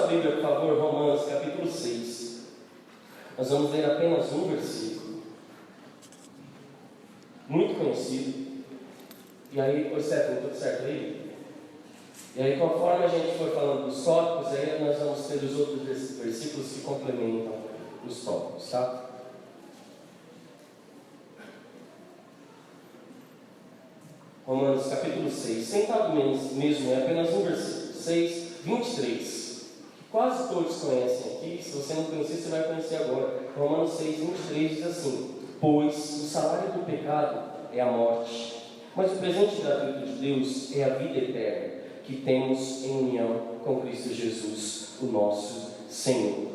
sua Bíblia, por favor, Romanos capítulo 6. Nós vamos ler apenas um versículo, muito conhecido. E aí, oi Stefano, tudo certo aí? E aí, conforme a gente for falando dos tópicos, aí nós vamos ter os outros versículos que complementam os tópicos, tá? Romanos capítulo 6, sentado mesmo, é apenas um versículo, 6, 23, que quase todos conhecem aqui. Se você não conhecer, você vai conhecer agora. Romanos 6, 23 diz assim: pois o salário do pecado é a morte, mas o presente gratuito de Deus é a vida eterna, que temos em união com Cristo Jesus, o nosso Senhor.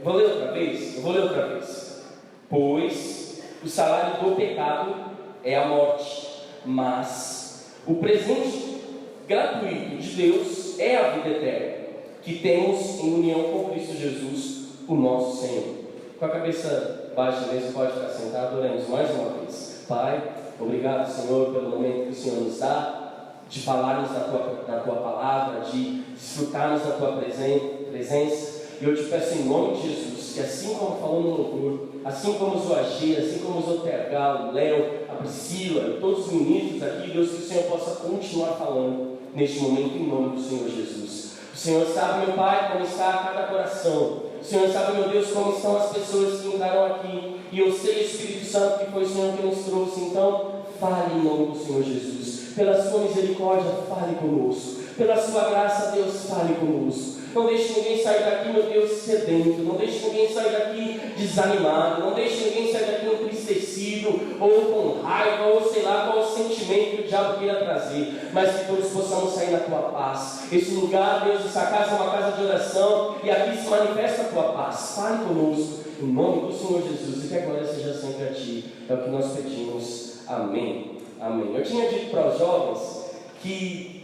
Vou ler outra vez? Eu vou ler outra vez. Pois o salário do pecado é a morte, mas o presente gratuito de Deus é a vida eterna, que temos em união com Cristo Jesus, o nosso Senhor. Com a cabeça baixa mesmo, pode ficar sentado. Oremos mais uma vez. Pai, obrigado, Senhor, pelo momento que o Senhor nos dá de falarmos da tua palavra, de desfrutarmos da tua presença. E eu te peço em nome de Jesus, que assim como falou no louvor, assim como os Agir, assim como os OTH, o Léo, a Priscila e todos os ministros aqui, Deus, que o Senhor possa continuar falando neste momento em nome do Senhor Jesus. O Senhor sabe, meu Pai, como está cada coração. O Senhor sabe, meu Deus, como estão as pessoas que entraram aqui. E eu sei, Espírito Santo, que foi o Senhor que nos trouxe. Então, fale em nome do Senhor Jesus. Pela sua misericórdia, fale conosco. Pela sua graça, Deus, fale conosco. Não deixe ninguém sair daqui, meu Deus, sedento. Não deixe ninguém sair daqui desanimado. Não deixe ninguém sair daqui entristecido, ou com raiva, ou sei lá qual o sentimento que o diabo queira trazer. Mas que todos possamos sair na tua paz. Esse lugar, Deus, essa casa é uma casa de oração, e aqui se manifesta a tua paz. Fale conosco, em nome do Senhor Jesus, e que a glória seja sempre a ti. É o que nós pedimos. Amém. Amém. Eu tinha dito para os jovens que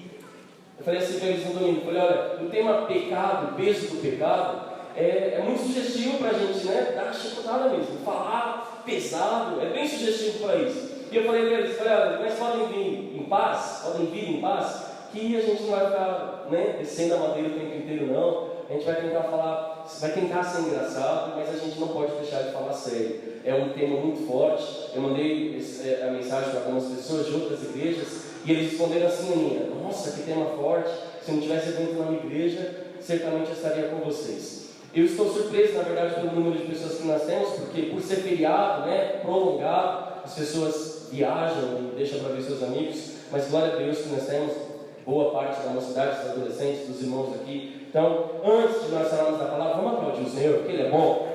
eu falei assim para eles no domingo, falei, olha, o tema pecado, o peso do pecado, é muito sugestivo para a gente, né? Dar chicotada mesmo, falar pesado, é bem sugestivo para isso. E eu falei para eles, olha, mas podem vir em paz, que a gente não vai ficar, né, descendo a madeira o tempo inteiro, não. A gente vai tentar falar, vai tentar ser engraçado, mas a gente não pode deixar de falar sério. É um tema muito forte. Eu mandei a mensagem para algumas pessoas de outras igrejas, e eles responderam assim, Aninha, nossa, que tema forte. Se eu não tivesse evento na minha igreja, certamente eu estaria com vocês. Eu estou surpreso, na verdade, pelo número de pessoas que nós temos, porque por ser feriado, né, prolongado, as pessoas viajam e deixam para ver seus amigos, mas glória a Deus que nós temos boa parte da mocidade, dos adolescentes, dos irmãos aqui. Então, antes de nós falarmos da palavra, vamos aplaudir o Senhor, porque Ele é bom.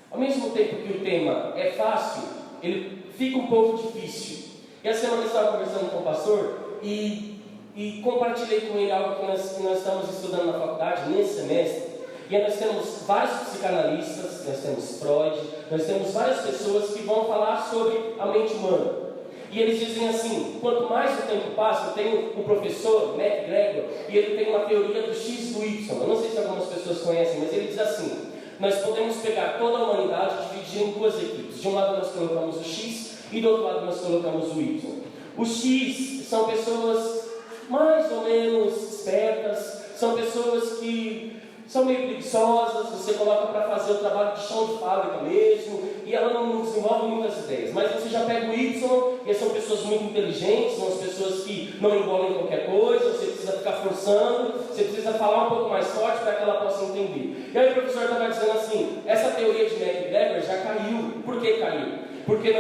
Ao mesmo tempo que o tema é fácil, ele fica um pouco difícil. E essa semana eu estava conversando com o pastor e compartilhei com ele algo que nós estamos estudando na faculdade nesse semestre. E aí nós temos vários psicanalistas, nós temos Freud, nós temos várias pessoas que vão falar sobre a mente humana. E eles dizem assim, quanto mais o tempo passa, eu tenho um professor, McGregor, e ele tem uma teoria do X e do Y. Eu não sei se algumas pessoas conhecem, mas ele diz assim, nós podemos pegar toda a humanidade e dividir em duas equipes. De um lado nós colocamos o X e do outro lado nós colocamos o Y. Os X são pessoas mais ou menos espertas, são pessoas que são meio preguiçosas, você coloca para fazer o trabalho de chão de fábrica mesmo, e ela não desenvolve muitas ideias. Mas você já pega o Y, e são pessoas muito inteligentes, são as pessoas que não engolem qualquer coisa, você precisa ficar forçando, você precisa falar um pouco mais forte para que ela possa entender. E aí o professor estava dizendo assim, essa teoria de McGregor já caiu. Por que caiu? Porque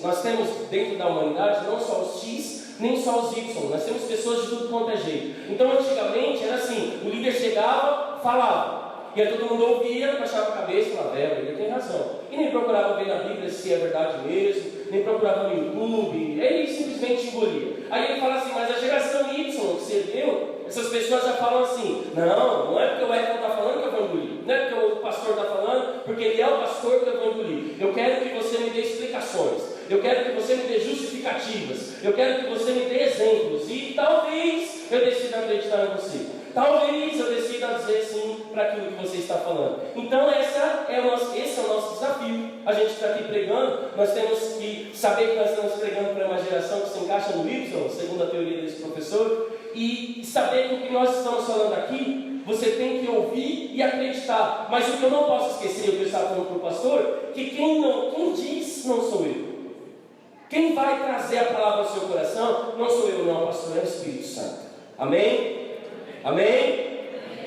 nós temos dentro da humanidade não só os X, nem só os Y, nós temos pessoas de tudo quanto é jeito. Então antigamente era assim, o líder chegava, falava, e aí todo mundo ouvia, baixava a cabeça e falava, ele tem razão. E nem procurava ver na Bíblia se é verdade mesmo, nem procurava no YouTube, ele simplesmente engolia. Aí ele fala assim, mas a geração Y que você viu, essas pessoas já falam assim, não é porque o Edson está falando que eu vou engolir, não é porque o pastor está falando, porque ele é o pastor que eu vou engolir. Eu quero que você me dê explicações. Eu quero que você me dê justificativas. Eu quero que você me dê exemplos. E talvez eu decida acreditar em você. Talvez eu decida dizer sim, para aquilo que você está falando. Então esse é o nosso desafio. A gente está aqui pregando, nós temos que saber que nós estamos pregando para uma geração que se encaixa no Y, segundo a teoria desse professor, e saber que o que nós estamos falando aqui, você tem que ouvir e acreditar. Mas o que eu não posso esquecer, o que eu estava falando para o pastor, que quem diz não sou eu. Quem vai trazer a palavra ao seu coração não sou eu não, pastor, é o Espírito Santo. Amém? Amém?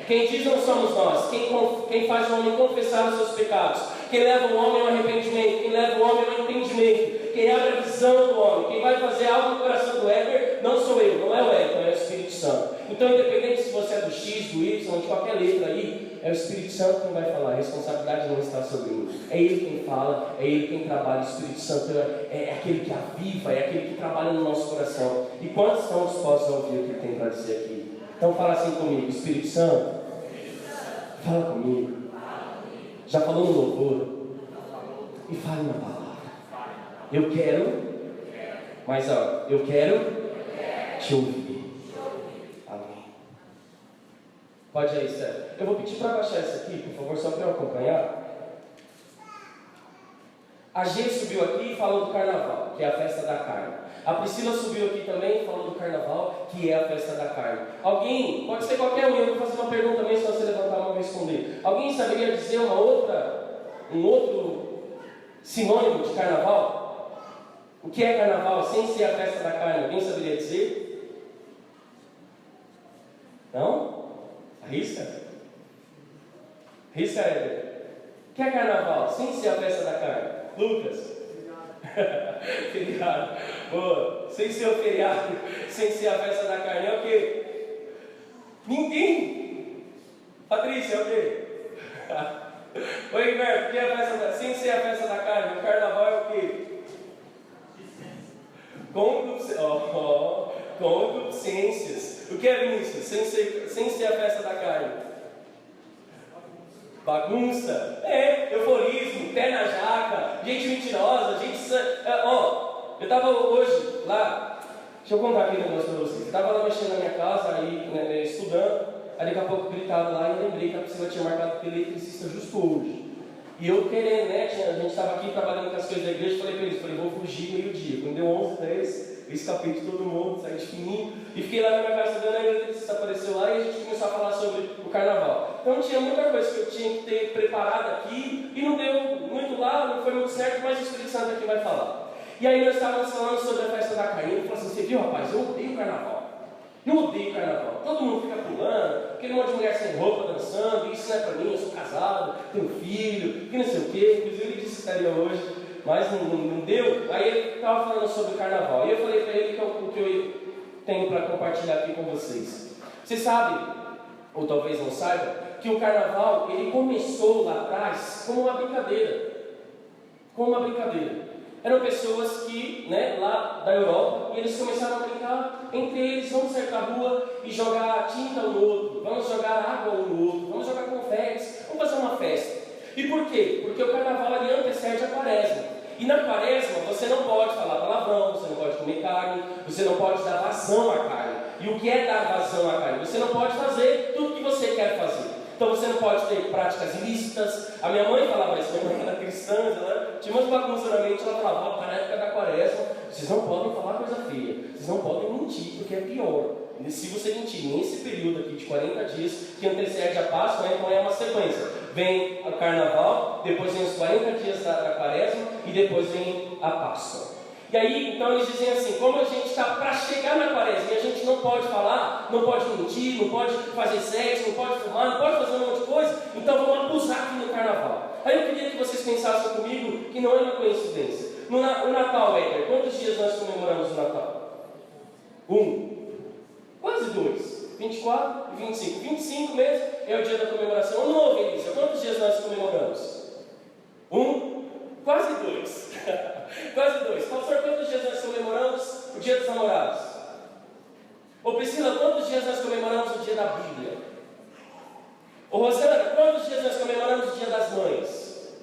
Quem diz não somos nós. Quem faz o homem confessar os seus pecados. Quem leva o homem ao arrependimento. Quem leva o homem ao entendimento. Quem abre a visão do homem. Quem vai fazer algo no coração do Éder não sou eu, não é o Éder, é o Espírito Santo. Então, independente se você é do X, do Y, de qualquer letra aí, é o Espírito Santo quem vai falar. A responsabilidade não está sobre mim. É Ele quem fala, é Ele quem trabalha. O Espírito Santo é aquele que aviva, é aquele que trabalha no nosso coração. E quantos estão dispostos a ouvir o que Ele tem para dizer aqui? Então fala assim comigo: Espírito Santo, fala comigo. Já falou no louvor? E fale na palavra. Eu quero, mas eu quero te ouvir. Amém. Pode ir aí, Sérgio. Eu vou pedir para baixar isso aqui, por favor, só para eu acompanhar. A G subiu aqui e falou do carnaval, que é a festa da carne. A Priscila subiu aqui também e falou do carnaval, que é a festa da carne. Alguém, pode ser qualquer um, eu vou fazer uma pergunta também, se você levantar a mão e responder. Alguém saberia dizer um outro sinônimo de carnaval? O que é carnaval sem ser a festa da carne? Alguém saberia dizer? Não? Arrisca? Arrisca, Éder. O que é carnaval sem ser a festa da carne? Lucas? Feriado. Boa. Sem ser o feriado, sem ser a festa da carne, é o quê? Ninguém. Patrícia, é o quê? Oi, Humberto, o que é a festa da... sem ser a festa da carne? O carnaval é o quê? Concupiscências. O que é, Vinícius? Sem ser a festa da carne? Bagunça. Euforismo, pé na jaca, gente mentirosa, gente... eu estava hoje lá, deixa eu contar aqui um negócio para vocês. Eu estava lá mexendo na minha casa, aí, estudando, aí daqui a pouco gritaram lá e eu lembrei que a Priscila tinha marcado com o eletricista justo hoje. E eu querendo, né, a gente estava aqui trabalhando com as coisas da igreja, falei para eles, vou fugir meio-dia. Quando deu 11h10, eu escapei de todo mundo, saí de fininho, e fiquei lá na minha casa estudando, aí o eletricista apareceu lá e a gente começou a falar sobre o carnaval. Então tinha muita coisa que eu tinha que ter preparado aqui, e não deu muito lá, não foi muito certo, mas o Espírito Santo aqui vai falar. E aí nós estávamos falando sobre a festa da carne, e ele falou assim, você viu, rapaz, eu odeio carnaval. Eu odeio carnaval. Todo mundo fica pulando, aquele monte de mulher sem roupa dançando, isso não é para mim, eu sou casado, tenho filho, que não sei o quê. Inclusive ele disse que estaria hoje, mas não deu. Aí ele estava falando sobre o carnaval. E eu falei para ele o que eu tenho para compartilhar aqui com vocês. Vocês sabem, ou talvez não saibam, que o carnaval ele começou lá atrás como uma brincadeira. Como uma brincadeira. Eram pessoas que, lá da Europa, e eles começaram a brincar entre eles, vamos sair para a rua e jogar tinta um no outro, vamos jogar água um no outro, vamos jogar confetes, vamos fazer uma festa. E por quê? Porque o carnaval ali antecede a quaresma. E na quaresma você não pode falar palavrão, você não pode comer carne, você não pode dar vazão à carne. E o que é dar vazão à carne? Você não pode fazer tudo o que você quer fazer. Então você não pode ter práticas ilícitas. A minha mãe falava isso, minha mãe era cristã, ela tinha umas bagunças na mente, ela falava, na época da quaresma, vocês não podem falar coisa feia, vocês não podem mentir, porque é pior. E se você mentir nesse período aqui de 40 dias, que antecede a Páscoa, então é uma sequência. Vem o carnaval, depois vem os 40 dias da quaresma, e depois vem a Páscoa. E aí, então eles dizem assim, como a gente está para chegar na quaresma, e a gente não pode falar, não pode mentir, não pode fazer sexo, não pode fumar, não pode fazer um monte de coisa, então vamos abusar aqui no carnaval. Aí eu queria que vocês pensassem comigo que não é uma coincidência. O Natal, Éder, quantos dias nós comemoramos o Natal? 1, quase 2, 24 e 25. 25 mesmo é o dia da comemoração. Ano novo, Elisa, quantos dias nós comemoramos? 1, quase 2. Quase 2. Pastor, quantos dias nós comemoramos o dia dos namorados? Ô Priscila, quantos dias nós comemoramos o dia da Bíblia? Ô Rosana, quantos dias nós comemoramos o dia das mães?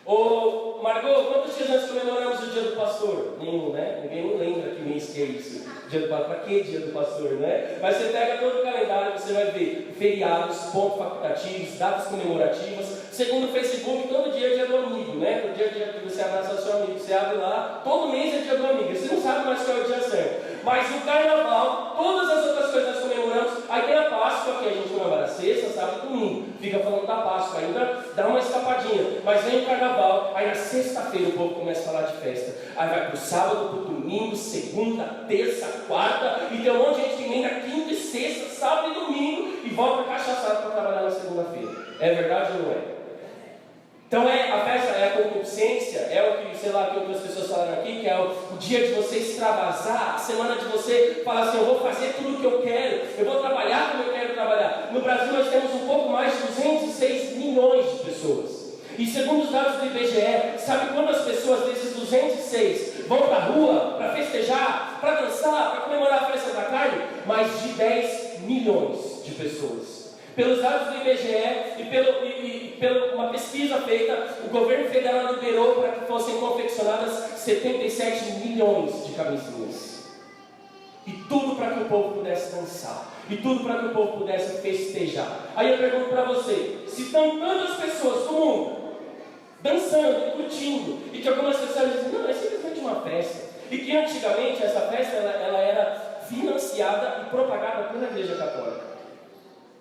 Ô Ô, Margot, quantos dias nós comemoramos o dia do pastor? Nenhum, né? Ninguém não lembra que mês que é isso. Dia do pastor, para que dia do pastor, né? Mas você pega todo o calendário, você vai ver feriados, pontos facultativos, datas comemorativas. Segundo o Facebook, todo dia é dia do amigo, né? Todo dia é dia que você abraça seu amigo. Você abre lá, todo mês é dia do amigo. Você não sabe mais qual é o dia certo. Mas o carnaval, todas as outras coisas nós comemoramos. Aí tem a Páscoa, que a gente comemora sexta, sábado e domingo. Fica falando da Páscoa, ainda dá uma escapadinha. Mas vem o carnaval, aí na sexta-feira o povo começa a falar de festa. Aí vai pro sábado, pro domingo, segunda, terça, quarta. E tem um monte de gente que vem na quinta e sexta, sábado e domingo. E volta cachaçado para trabalhar na segunda-feira. É verdade ou não é? Então a festa é a concupiscência, é o que, sei lá, que outras pessoas falaram aqui, que é o dia de você extravasar, a semana de você falar assim, eu vou fazer tudo o que eu quero, eu vou trabalhar como eu quero trabalhar. No Brasil nós temos um pouco mais de 206 milhões de pessoas. E segundo os dados do IBGE, sabe quantas pessoas desses 206 vão para a rua para festejar, para dançar, para comemorar a festa da carne? Mais de 10 milhões de pessoas. Pelos dados do IBGE e pela uma pesquisa feita, o governo federal liberou para que fossem confeccionadas 77 milhões de camisinhas. E tudo para que o povo pudesse dançar. E tudo para que o povo pudesse festejar. Aí eu pergunto para você, se estão tantas pessoas no mundo dançando, curtindo, e que algumas pessoas dizem, não, é simplesmente uma festa. E que antigamente essa festa ela era financiada e propagada pela Igreja Católica.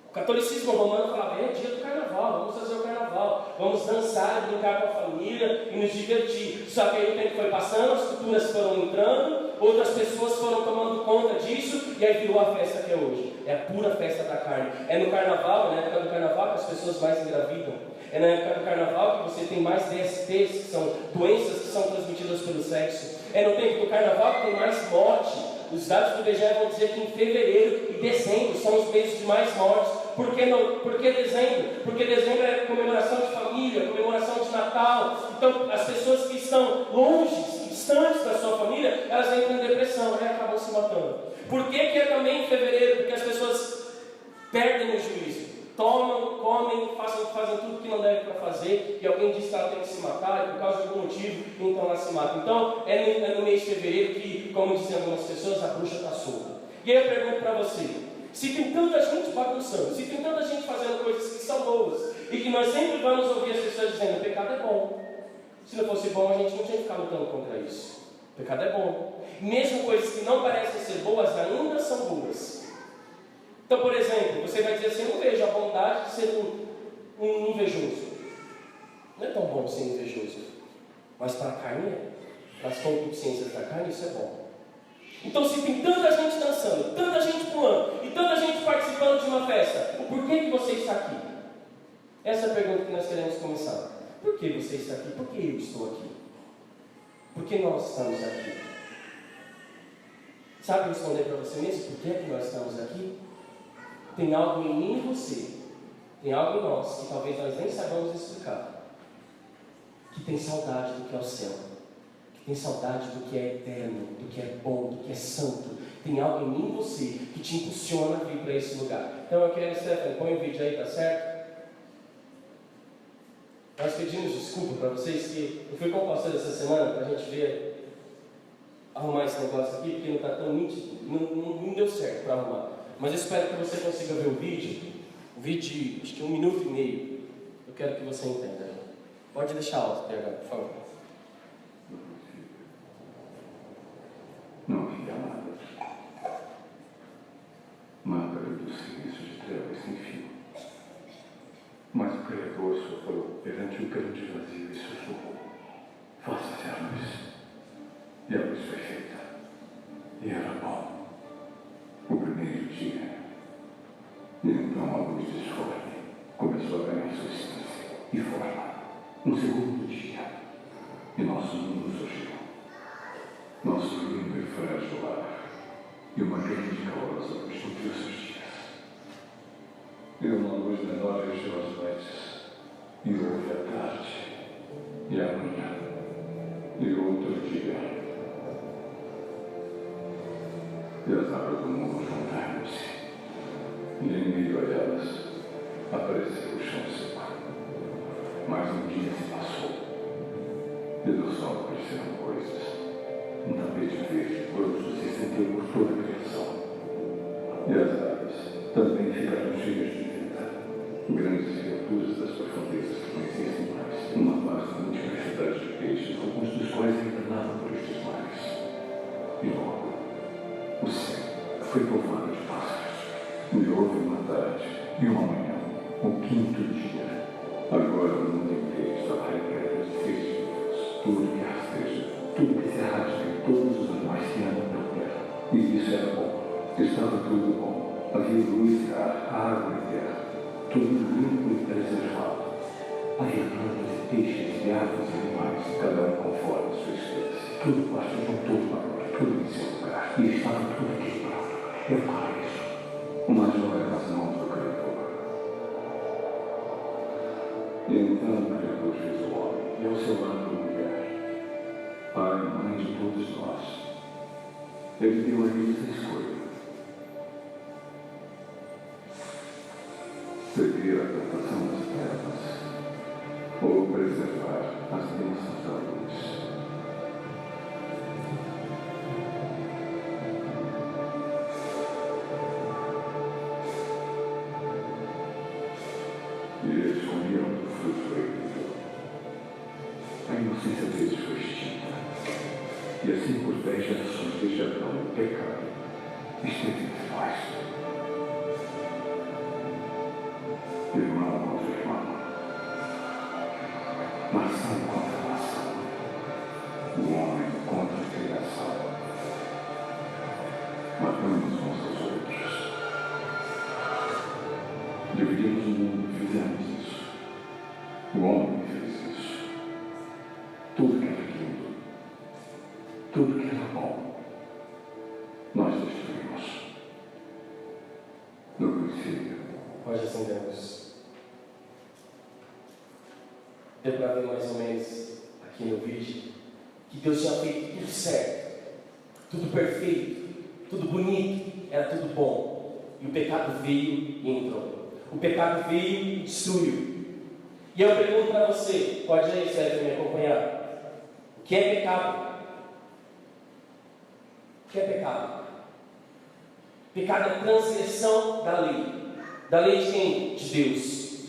O catolicismo romano falava, é dia do carnaval, vamos fazer o carnaval, vamos dançar, brincar com a família e nos divertir. Só que aí o tempo foi passando, as culturas foram entrando, outras pessoas foram tomando conta disso, e aí virou a festa que é hoje. É a pura festa da carne. É no carnaval, é na época do carnaval que as pessoas mais engravidam. É na época do carnaval que você tem mais DSTs, que são doenças que são transmitidas pelo sexo. É no tempo do carnaval que tem mais morte. Os dados do IBGE vão dizer que em fevereiro e dezembro são os meses de mais mortes. Por que dezembro? Porque dezembro é comemoração de família, comemoração de Natal. Então as pessoas que estão longe, distantes da sua família, elas entram em depressão e acabam se matando. Por que é também em fevereiro? Porque as pessoas perdem o juízo. Tomam, comem, fazem tudo que não deve para fazer, e alguém diz que ela tem que se matar, e por causa de algum motivo, então ela se mata. Então, é no mês de fevereiro que, como dizem algumas pessoas, a bruxa está solta. E aí eu pergunto para você, se tem tanta gente bagunçando, se tem tanta gente fazendo coisas que são boas, e que nós sempre vamos ouvir as pessoas dizendo, o pecado é bom. Se não fosse bom, a gente não tinha que ficar lutando contra isso. O pecado é bom. Mesmo coisas que não parecem ser boas, ainda são boas. Então, por exemplo, você vai dizer assim, eu não vejo a bondade de ser um invejoso. Não é tão bom ser invejoso. Mas para a carne, para as concupiscências da carne, isso é bom. Então, se tem tanta gente dançando, tanta gente pulando, e tanta gente participando de uma festa, o porquê que você está aqui? Essa é a pergunta que nós queremos começar. Por que você está aqui? Por que eu estou aqui? Por que nós estamos aqui? Sabe responder para você mesmo? Por que é que nós estamos aqui? Tem algo em mim e você, tem algo em nós que talvez nós nem saibamos explicar, que tem saudade do que é o céu, que tem saudade do que é eterno, do que é bom, do que é santo. Tem algo em mim e você que te impulsiona a vir para esse lugar. Então eu quero, Stephanie, põe o vídeo aí, tá certo? Nós pedimos desculpa para vocês que eu fui com o pastor essa semana para a gente ver, arrumar esse negócio aqui, porque não está tão nítido, não deu certo para arrumar. Mas eu espero que você consiga ver o vídeo acho que 1 minuto e meio. Eu quero que você entenda. Pode deixar alto, PH, por favor. Não havia nada. Nada além do silêncio de trevas sem fim. Mas o Criador sofreu perante um grande vazio e sussurrou: faça-se a luz. E a luz foi feita. E era bom. O primeiro dia. E então a luz disforme começou a ganhar substância e forma. No segundo dia. E nosso mundo surgiu. Nosso lindo e frágil lar. E uma grande e calorosa luz nutriu seus dias. E uma luz menor encheu as noites. E houve a tarde. E a manhã. E outro dia. E as águas do mundo juntaram-se. E em meio a elas apareceu o chão seco. Mas um dia se passou. E do sol apareceram coisas. Um tapete verde grosso se estendeu por toda a criação. E as aves também ficaram cheias de vida. Grandes criaturas das profundezas que não existem mais. Uma vasta multiplicidade de peixes, alguns dos quais ainda nadam por estes mares. E logo, o céu foi povoado de pássaros. E houve uma tarde e uma manhã, o quinto dia. Agora o mundo inteiro estava repleto de seres vivos, tudo que rasteja, tudo que se arrasta e todos os animais que andam pela terra. E isso era bom. Estava tudo bom. Havia luz e ar, água e terra. Tudo limpo e preservado. Havia plantas e peixes e árvores e animais, cada um conforme sua espécie. Tudo baixo de um todo maior, tudo em seu lugar. E estava tudo aqui pronto. É o paraíso. Mas não era nas mãos do Criador. E então o Criador fez o homem, e ao seu lado a mulher, pai e mãe de todos nós. Ele deu a eles a escolha. Seguir a plantação das terras ou preservar as bênçãos da luz. E eles comiam do fruto proibido. A inocência deles foi extinta. E assim por 10 gerações desde Adão, o pecado esteve entre nós. Irmão contra irmão. Nação contra nação. O homem contra a criação. Matamos uns aos outros. Dividimos o mundo, fizemos isso. O homem fez isso. Tudo que era lindo, tudo que era bom, nós destruímos. No princípio. Pode acendemos. Deu para ver mais ou menos aqui no vídeo que Deus tinha feito tudo certo, tudo perfeito, tudo bonito, era tudo bom. E o pecado veio e entrou. O pecado veio e destruiu. E eu pergunto para você, pode aí, Sérgio, me acompanhar. O que é pecado? O que é pecado? Pecado é transgressão da lei. Da lei de quem? De Deus.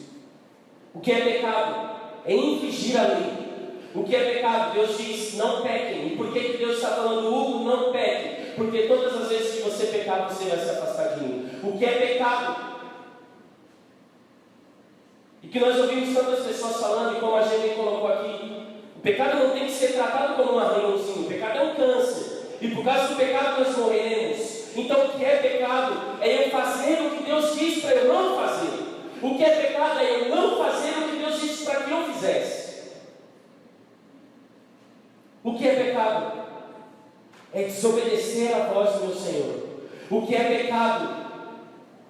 O que é pecado? É infringir a lei. O que é pecado? Deus diz, não pequem. E por que Deus está falando, Hugo, não pequem? Porque todas as vezes que você pecar, você vai se afastar de mim. O que é pecado? E que nós ouvimos tantas pessoas falando, e como a gente colocou aqui, o pecado não tem que ser tratado como um arranhãozinho. O pecado é um câncer. E por causa do pecado nós morreremos. Então o que é pecado? É eu fazer o que Deus diz para eu não fazer. O que é pecado é eu não fazer o que Deus disse para que eu fizesse. O que é pecado? É desobedecer à voz do meu Senhor. O que é pecado?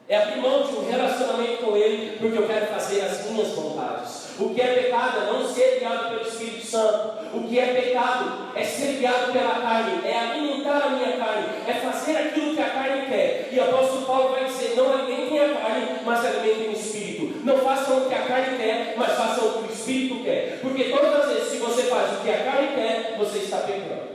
É abrir mão de um relacionamento com Ele, porque eu quero fazer as minhas vontades. O que é pecado é não ser guiado pelo Espírito Santo. O que é pecado é ser guiado pela carne, é alimentar a minha carne, é fazer aquilo que a carne quer. E o apóstolo Paulo vai dizer, não alimentem a carne, mas alimentem o Espírito. Não façam o que a carne quer, mas façam o que o Espírito quer. Porque todas as vezes que você faz o que a carne quer, você está pecando.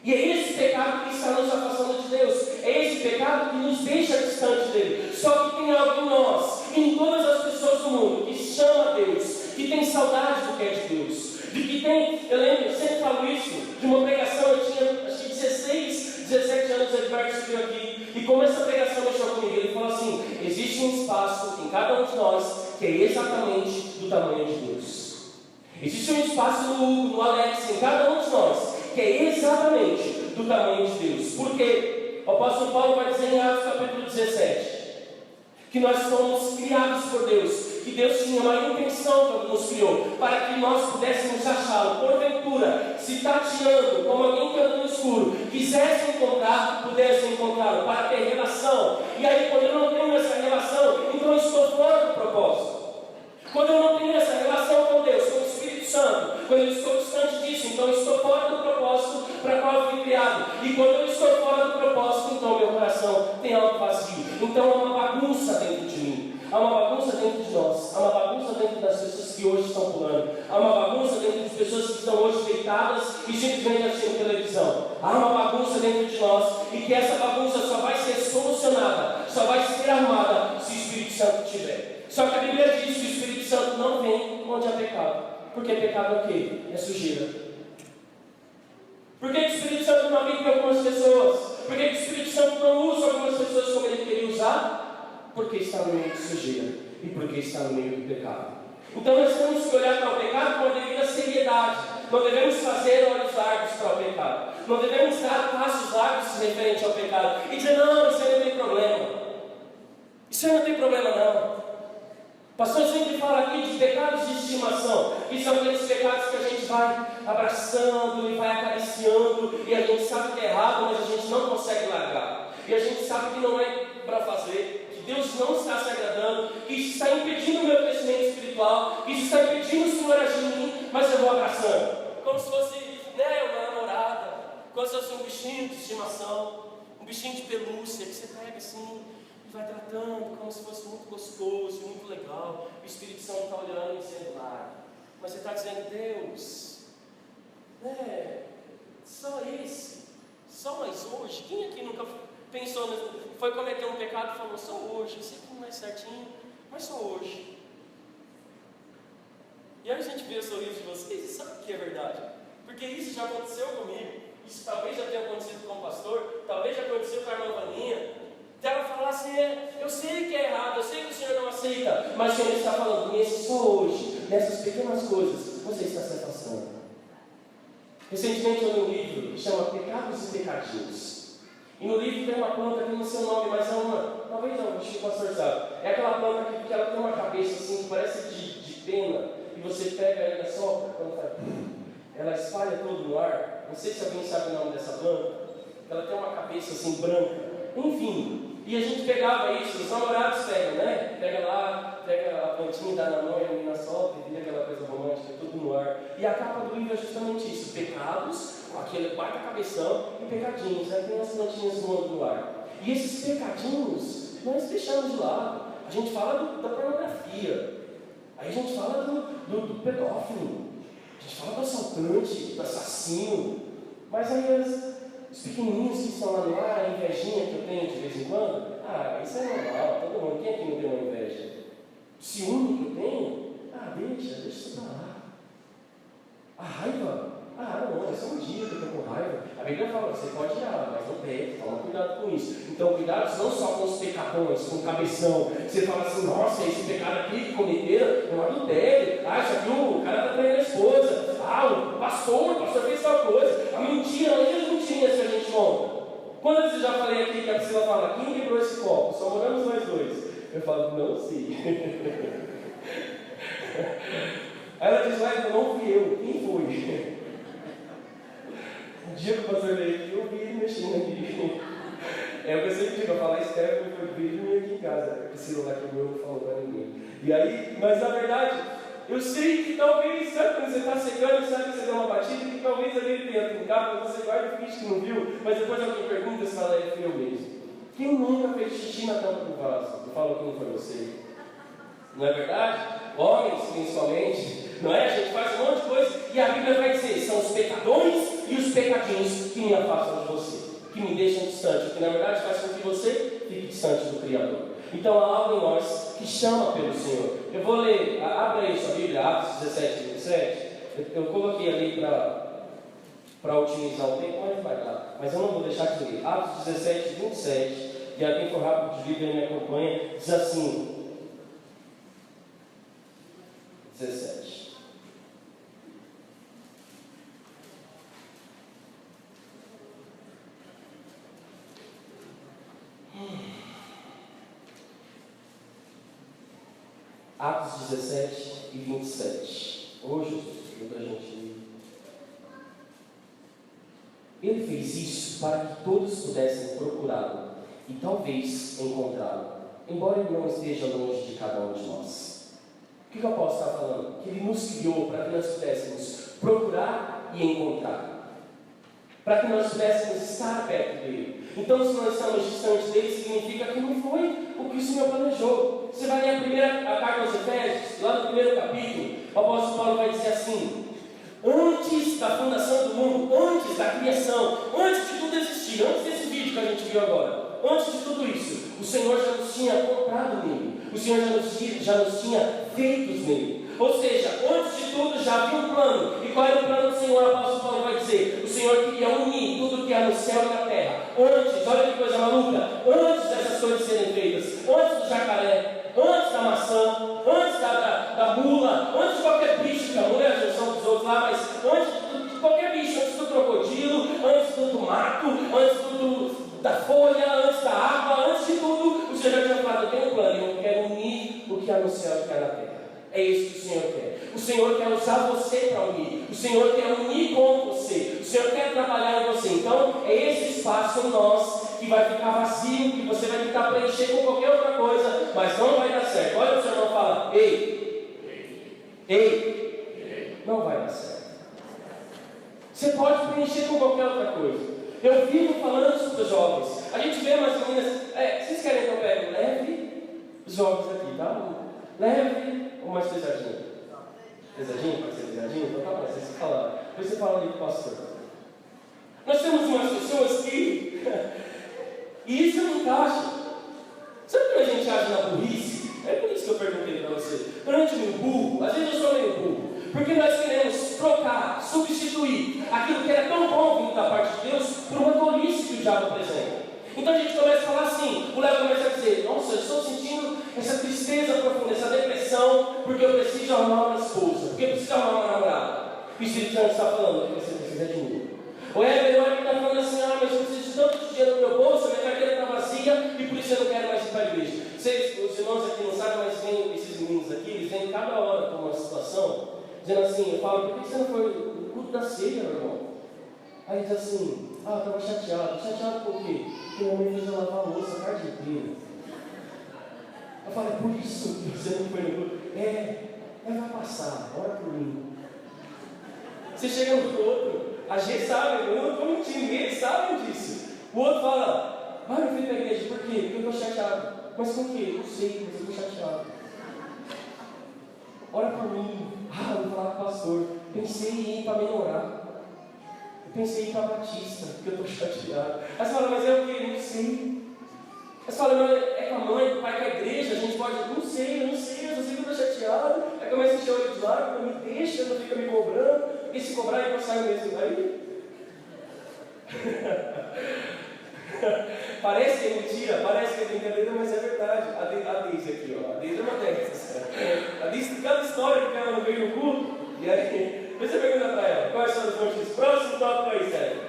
E é esse pecado que está nos afastando de Deus. É esse pecado que nos deixa distante dele. Só que tem algo em nós, e em todas as pessoas do mundo, que chama a Deus, que tem saudade do que é de Deus. De que tem, eu lembro, eu sempre falo isso, de uma pregação, eu tinha acho que 16, 17 anos, o Edberto subiu aqui, e como essa pregação mexeu comigo, ele falou assim, existe um espaço em cada um de nós, que é exatamente do tamanho de Deus. Existe um espaço no Alex, em cada um de nós, que é exatamente do tamanho de Deus. Porque o apóstolo Paulo vai dizer em Atos capítulo 17 que nós fomos criados por Deus, que Deus tinha uma intenção quando nos criou, para que nós pudéssemos achá-lo. Porventura, se tateando, como alguém que anda no escuro, quisesse encontrar, pudesse encontrá-lo, para ter relação. E aí, quando eu não tenho essa relação, então eu estou fora do propósito. Quando eu não tenho essa relação com Deus, com o Espírito Santo, quando eu estou distante disso, então eu estou fora do propósito para o qual eu fui criado. E quando eu estou fora do propósito, então meu coração tem algo vazio. Então há uma bagunça dentro de mim. Há uma bagunça dentro de nós. Há uma bagunça dentro das pessoas que hoje estão pulando. Há uma bagunça pessoas que estão hoje deitadas e simplesmente assistindo televisão. Há uma bagunça dentro de nós e que essa bagunça só vai ser solucionada, só vai ser arrumada se o Espírito Santo estiver. Só que a Bíblia diz que o Espírito Santo não vem onde há pecado. Porque pecado é o quê? É sujeira. Por que o Espírito Santo não habita em algumas pessoas? Por que o Espírito Santo não usa algumas pessoas como ele queria usar? Porque está no meio de sujeira e porque está no meio do pecado. Então nós temos que olhar para o pecado com a devida seriedade. Não devemos fazer olhos largos para o pecado. Não devemos dar passos largos referente ao pecado e dizer, não, isso aí não tem problema. Isso aí não tem problema não. O pastor sempre fala aqui de pecados de estimação, que são aqueles pecados que a gente vai abraçando e vai acariciando, e a gente sabe que é errado, mas a gente não consegue largar. E a gente sabe que não é para fazer, que Deus não está se agradando, que isso está impedindo o meu crescimento espiritual, que isso está impedindo o Senhor agir em mim, mas eu vou abraçando. Como se fosse uma namorada, como se fosse um bichinho de estimação, um bichinho de pelúcia, que você pega assim, vai tratando como se fosse muito gostoso, muito legal. O Espírito Santo está olhando e dizendo, mas você está dizendo, Deus, só esse, só mais hoje. Quem aqui nunca pensou, foi cometer um pecado e falou, só hoje, eu sei que não é certinho, mas só hoje. E aí a gente vê o sorriso de vocês e sabe que é verdade, porque isso já aconteceu comigo, isso talvez já tenha acontecido com o pastor, talvez já aconteceu com a irmã Vaninha. Ela fala assim, eu sei que é errado, eu sei que o Senhor não aceita, mas o Senhor está falando, nesse só hoje, nessas pequenas coisas, você está se afastando. Recentemente eu li um livro que chama Pecados e Pecadinhos. E no livro tem uma planta que não sei o nome, mas é talvez não, acho que o pastor sabe. É aquela planta que ela tem uma cabeça assim, que parece de pena, e você pega ela e sopra, quando faz, ela espalha todo no ar. Não sei se alguém sabe o nome dessa planta. Ela tem uma cabeça assim branca. Enfim, e a gente pegava isso, os namorados pegam, né? Pega a plantinha, dá na mão e a menina solta e vira aquela coisa romântica, tudo no ar. E a capa do livro é justamente isso: pecados, com aquele quarto cabeção, e pecadinhos, aí tem as plantinhas voando no ar. E esses pecadinhos, nós deixamos de lado. A gente fala da pornografia, aí a gente fala do pedófilo, a gente fala do assaltante, do assassino, mas aí os pequenininhos que estão lá no ar, a invejinha que eu tenho de vez em quando, isso é normal, todo mundo, quem aqui não tem uma inveja? O ciúme que eu tenho, deixa isso pra lá. A raiva, não, é só um dia que eu estou com raiva. A Bíblia fala, você pode ir, mas não pegue, toma cuidado com isso. Então, cuidado não só com os pecadões, com o cabeção. Você fala assim, nossa, esse pecado aqui que cometeram é um adultério. Isso aqui o cara está traindo a esposa. O pastor fez tal coisa. A mentira, não é as mentirinhas que a gente conta. Quantas vezes eu já falei aqui que a Priscila fala, quem quebrou esse copo? Só moramos nós dois. Eu falo, não sei. Aí ela diz, então não fui eu, quem foi? Um dia que o pastor veio aqui, eu vi ele mexendo aqui. Eu sempre digo, eu falo, Esther foi vir aqui em casa. A Priscila lá que não falou para ninguém. E aí, mas na verdade, eu sei que talvez, sabe quando você está secando, sabe que você deu uma batida, que talvez ali ele tenha trincado, mas você guarda e finge que não viu, mas depois alguém pergunta se fala, fui eu mesmo. Quem nunca fez xixi na tampa do vaso? Eu falo que não foi você. Não é verdade? Homens, principalmente, não é? A gente faz um monte de coisa e a Bíblia vai dizer, são os pecadores e os pecadinhos que me afastam de você, que me deixam distante, que na verdade faz com que você fique distante do Criador. Então há algo em nós que chama pelo Senhor. Eu vou ler, abre aí sua Bíblia, Atos 17, 27. Eu coloquei ali para otimizar o tempo, mas vai lá. Mas eu não vou deixar de ler. Atos 17, 27. E alguém for rápido de Bíblia e me acompanha, diz assim: 17. Atos 17 e 27. Ô Jesus, ajuda a gente. Ele fez isso para que todos pudessem procurá-lo e talvez encontrá-lo, embora ele não esteja longe de cada um de nós. O que eu posso estar falando? Que ele nos criou para que nós pudéssemos procurar e encontrar, para que nós pudéssemos estar perto dele. Então, se nós estamos distantes dele, significa que não foi o que o Senhor planejou. Você vai ler a carta aos Efésios, lá no primeiro capítulo, o apóstolo Paulo vai dizer assim: da fundação do mundo, antes da criação, antes de tudo existir, antes desse vídeo que a gente viu agora, antes de tudo isso, o Senhor já nos tinha comprado nele, o Senhor já nos tinha feitos nele. Ou seja, antes de tudo já havia um plano. E qual era o plano do Senhor? O apóstolo Paulo vai dizer: o Senhor queria unir tudo que há no céu e na terra. Antes, olha que coisa maluca, antes dessas coisas serem feitas, antes do jacaré, antes da maçã, antes da mula, antes de qualquer bicho, que a mula é a junção dos outros lá, mas antes de qualquer bicho, antes do crocodilo, antes do mato, antes da folha, antes da água, antes de tudo, o Senhor já tinha falado: eu tenho um plano, eu quero unir o que há no céu e o que há na terra. É isso que o Senhor quer. O Senhor quer usar você para unir. O Senhor quer unir com você. O Senhor quer trabalhar em você. Então, é esse espaço em nós que vai ficar vazio, que você vai tentar preencher com qualquer outra coisa, mas não vai dar certo. Olha o seu irmão e fala: ei, não vai dar certo. Você pode preencher com qualquer outra coisa. Eu vivo falando isso para os jovens. A gente vê umas meninas. Vocês querem que eu pegue leve os jovens aqui, tá? Leve ou mais pesadinho? Pesadinho? Pode ser pesadinho? Então tá bom, vocês falaram. Depois você fala ali com o pastor. Nós temos umas pessoas que e isso não encaixa. Sabe quando a gente age na burrice? É por isso que eu perguntei para você. Quando a gente é meio burro, às vezes eu sou meio burro, porque nós queremos trocar, substituir aquilo que era tão bom vindo da parte de Deus por uma tolice que o diabo apresenta. Então a gente começa a falar assim, o Léo começa a dizer: nossa, eu estou sentindo essa tristeza profunda, essa depressão, porque eu preciso arrumar uma esposa, porque eu preciso arrumar uma namorada. O Espírito Santo está falando que você precisa de mim. O Everton está falando assim: mas eu preciso de tanto dinheiro no meu bolso, a minha carteira está vazia e por isso eu não quero mais ir para a igreja. Os irmãos aqui não sabem, mas vem esses meninos aqui, eles vêm cada hora com uma situação, dizendo assim: eu falo, por que você não foi no culto da ceia, meu irmão? Aí diz assim: eu estava chateado. Chateado por quê? Porque minha mãe fez eu lavar a louça a tarde inteira. Eu falo: é por isso que você não foi no culto? Vai passar, ora por mim. Você chega no outro, a gente sabe, eu não estou mentindo, eles sabem disso. O outro fala: vai, meu filho, para a igreja, por quê? Porque eu estou chateado. Mas com o quê? Não sei, mas eu estou chateado. Ora por mim. Eu vou falar com o pastor. Pensei em ir para melhorar. Pensei em ir para a Batista, porque eu estou chateado. Aí você fala: mas é o quê? Não sei. Aí você fala: é com a mãe, com o pai, com a igreja, a gente pode. Não sei, eu só sei que eu estou chateado. Aí começa a encher o olho de lágrimas, me deixa, não fica me cobrando, porque se cobrar eu saio mesmo daí. Parece que é mentira, parece que é brincadeira, mas é verdade. A Deise aqui, ó. A Deise é uma dessas. A Deise tem cada história que ela não veio no culto. E aí, você pergunta para ela: quais são as notícias? Próximo tópico aí, sério.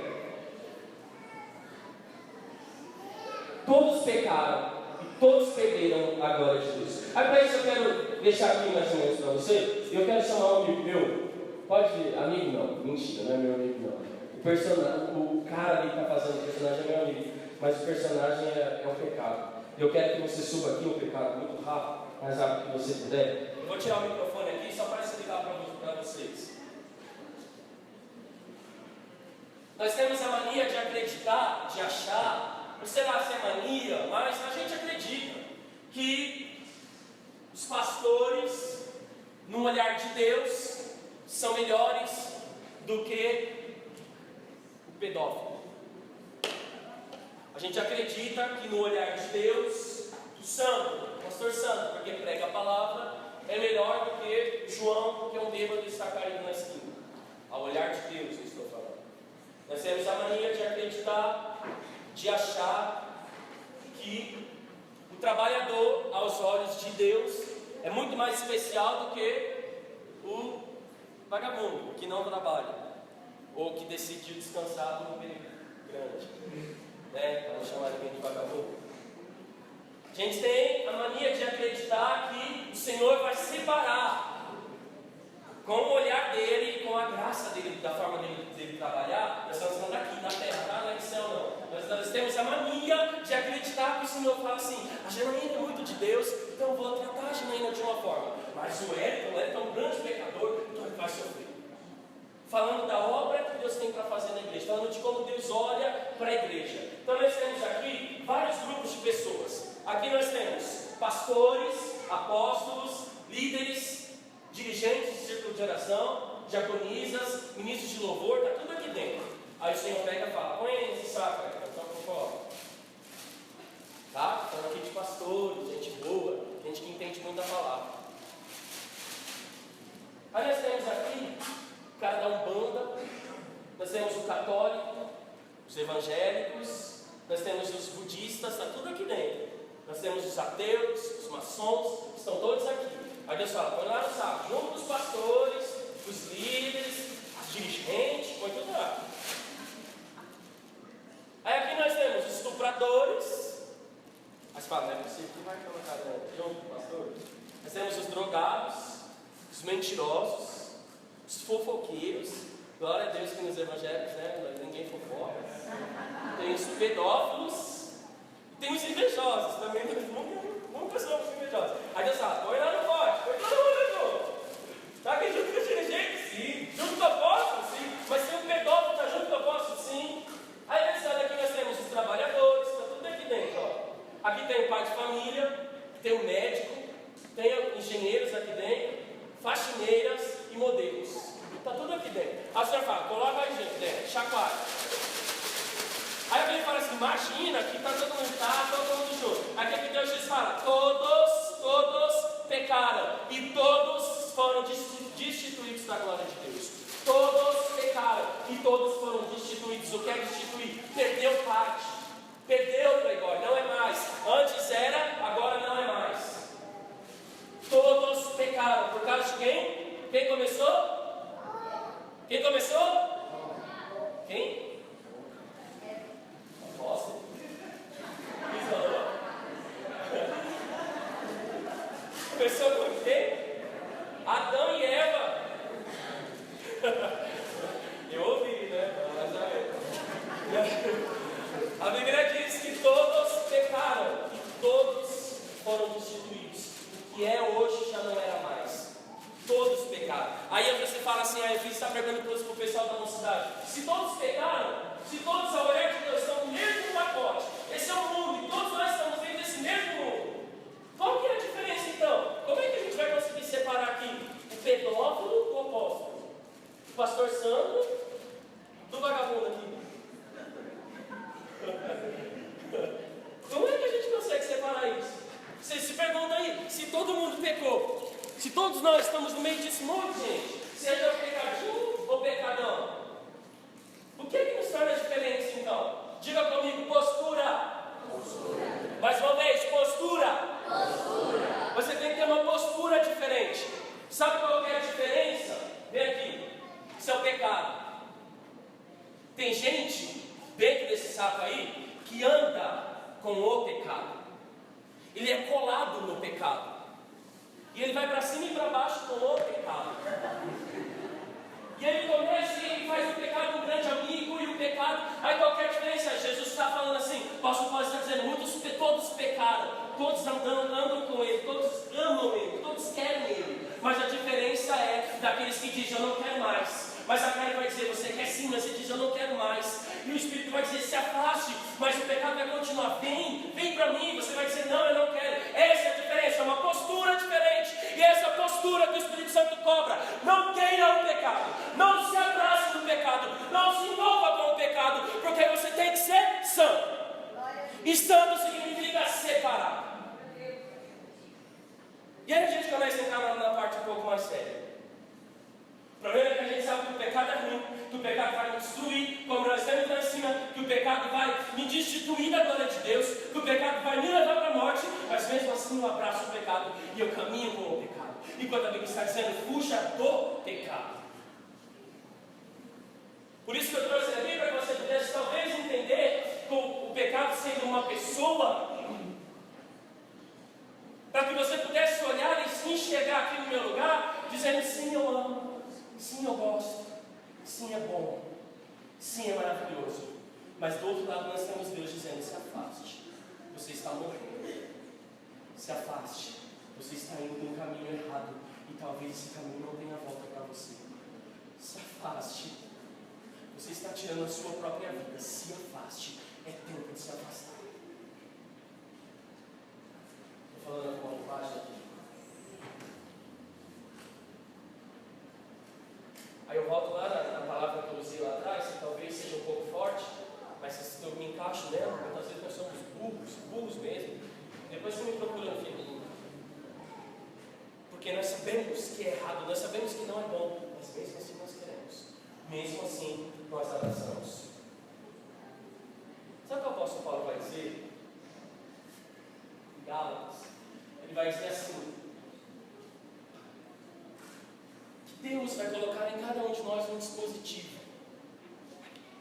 Todos pecaram e todos perderam a glória de Deus. Aí para isso eu quero deixar aqui mais ou menos para você. Eu quero chamar um amigo meu. Pode, amigo não, mentira, não é meu amigo não. O cara ali que está fazendo o personagem é meu amigo, mas o personagem é o pecado. Eu quero que você suba aqui o pecado muito rápido, mais rápido que você puder. Eu vou tirar o microfone aqui só para explicar para vocês. Nós temos a mania de acreditar, de achar, não sei lá se é mania, mas a gente acredita que os pastores, no olhar de Deus, são melhores do que o pedófilo. A gente acredita que no olhar de Deus, o santo, o pastor santo, porque prega a palavra, é melhor do que João, que é um bêbado e está caído na esquina. Ao olhar de Deus, eu estou falando. Nós temos a mania de acreditar, de achar que o trabalhador, aos olhos de Deus, é muito mais especial do que o vagabundo, que não trabalha, ou que decidiu descansar num período grande, para não chamar ninguém de vagabundo. A gente tem a mania de acreditar que o Senhor vai separar, com o olhar dele, com a graça dele, da forma dele trabalhar. Nós estamos falando aqui na terra, tá? Não é no céu não. Nós temos a mania de acreditar que o Senhor fala assim: a Janaína é muito de Deus, então eu vou tratar a Janaína de uma forma, mas o Elton é tão grande pecador, então ele vai sofrer. Falando da obra que Deus tem para fazer na igreja, falando de como Deus olha para a igreja. Então nós temos aqui vários grupos de pessoas. Aqui nós temos pastores, apóstolos, líderes, dirigentes de círculo de oração. diaconisas, ministros de louvor, está tudo aqui dentro. Aí o Senhor pega e fala, põe esse saco aí, então por fora. Tá? Estão aqui de pastores, gente boa, gente que entende muito da palavra. Aí nós temos aqui o cara da Umbanda, nós temos o católico, os evangélicos, nós temos os budistas, está tudo aqui dentro. Nós temos os ateus, os maçons, estão todos aqui. Aí Deus fala, põe lá no saco, junto com os pastores, os líderes, os dirigentes, põe tudo lá. Aí aqui nós temos os estupradores. Aí você fala, não é possível que vai colocar junto com os pastores. Nós temos os drogados, os mentirosos, os fofoqueiros. Glória a Deus que nos evangelhos, né? Ninguém fofoca. Tem os pedófilos. Tem os invejosos também, nunca somos invejosos. Aí Deus fala, põe lá no pote, põe todo mundo junto. Está aqui junto com o dirigente? Sim. Junto com o apóstolo? Sim. Mas tem um pedófilo, está junto com o apóstolo? Sim. Aí nesse lado aqui nós temos os trabalhadores, está tudo aqui dentro. Ó. Aqui tem o pai de família, tem o médico, tem engenheiros aqui dentro, faxineiras e modelos. Está tudo aqui dentro. Aí o senhor fala, coloca aí gente dentro, chacoalha. Aí alguém fala assim, imagina que está todo mundo junto. Aí que Deus fala, todos pecaram e todos foram destituídos da glória de Deus. Todos pecaram e todos foram destituídos. O que é destituir? Perdeu parte. Perdeu o pregório, não é mais. Antes era, agora não é mais. Todos pecaram. Por causa de quem? Quem começou? Quem começou? Quem? Nossa. Começou com quem? Adão e Eva. Eu ouvi, né? A Bíblia diz que todos pecaram e todos foram destituídos. O que é hoje já não era mais. Todos pecaram. Aí você fala assim, aí você está pregando para o pessoal da mocidade. Se todos pecaram, se todos ao olhar de Deus estão no mesmo pacote, esse é o mundo, e todos nós estamos dentro desse mesmo mundo. Qual que é a diferença então? Como é que a gente vai conseguir separar aqui o pedófilo do apóstolo? O pastor Sandro do vagabundo aqui? Como é que a gente consegue separar isso? Você se pergunta aí, se todo mundo pecou, se todos nós estamos no meio desse monte, gente, seja o pecadinho ou pecadão, o que é que nos torna diferentes então? Diga comigo, postura. Mais uma vez, postura. Você tem que ter uma postura diferente. Sabe qual é a diferença? Vem aqui. Isso é o pecado. Tem gente dentro desse saco aí que anda com o pecado. Ele é colado no pecado. E ele vai para cima e para baixo com o pecado. E ele começa e ele faz o pecado um grande amigo e o pecado. Aí qualquer diferença, Jesus está falando assim, o apóstolo Paulo está dizendo, todos pecaram, todos andam com ele, todos amam ele, todos querem ele. Mas a diferença é daqueles que dizem, eu não quero mais. Mas a carne vai dizer, você quer sim, mas você diz, eu não quero mais. E o Espírito vai dizer, se afaste, mas o pecado vai continuar. Vem para mim, você vai dizer, não, eu não quero. Essa é a diferença, é uma postura diferente. E essa postura que o Espírito Santo cobra. Não queira o pecado, não se abrace no pecado, não se envolva com o pecado, porque você tem que ser santo. E santo significa separado. E aí a gente começa a entrar na parte um pouco mais séria. O problema é que a gente sabe que o pecado é ruim, que o pecado vai me destruir, como nós temos lá em cima, que o pecado vai me destituir da glória de Deus, que o pecado vai me levar para a morte, mas mesmo assim eu abraço o pecado e eu caminho com o pecado. Enquanto a Bíblia está dizendo, fuja do pecado. Por isso que eu trouxe aqui para que você pudesse talvez entender com o pecado sendo uma pessoa, para que você pudesse olhar e se enxergar aqui no meu lugar, dizendo, sim, eu amo. Sim, eu gosto. Sim, é bom. Sim, é maravilhoso. Mas do outro lado nós temos Deus dizendo, se afaste. Você está morrendo. Se afaste. Você está indo num caminho errado. E talvez esse caminho não tenha volta para você. Se afaste. Você está tirando a sua própria vida. Se afaste. É tempo de se afastar. Estou falando com uma linguagem aqui. Aí eu volto lá na palavra que eu usei lá atrás, que talvez seja um pouco forte, mas se eu me encaixo nela, muitas vezes nós somos burros mesmo. Depois você me procura no feminino. Porque nós sabemos que é errado, nós sabemos que não é bom, mas mesmo assim nós queremos. Mesmo assim nós abraçamos. Sabe o que o apóstolo Paulo vai dizer? Em Gálatas, ele vai dizer assim: que Deus vai colocar em cada um de nós um dispositivo.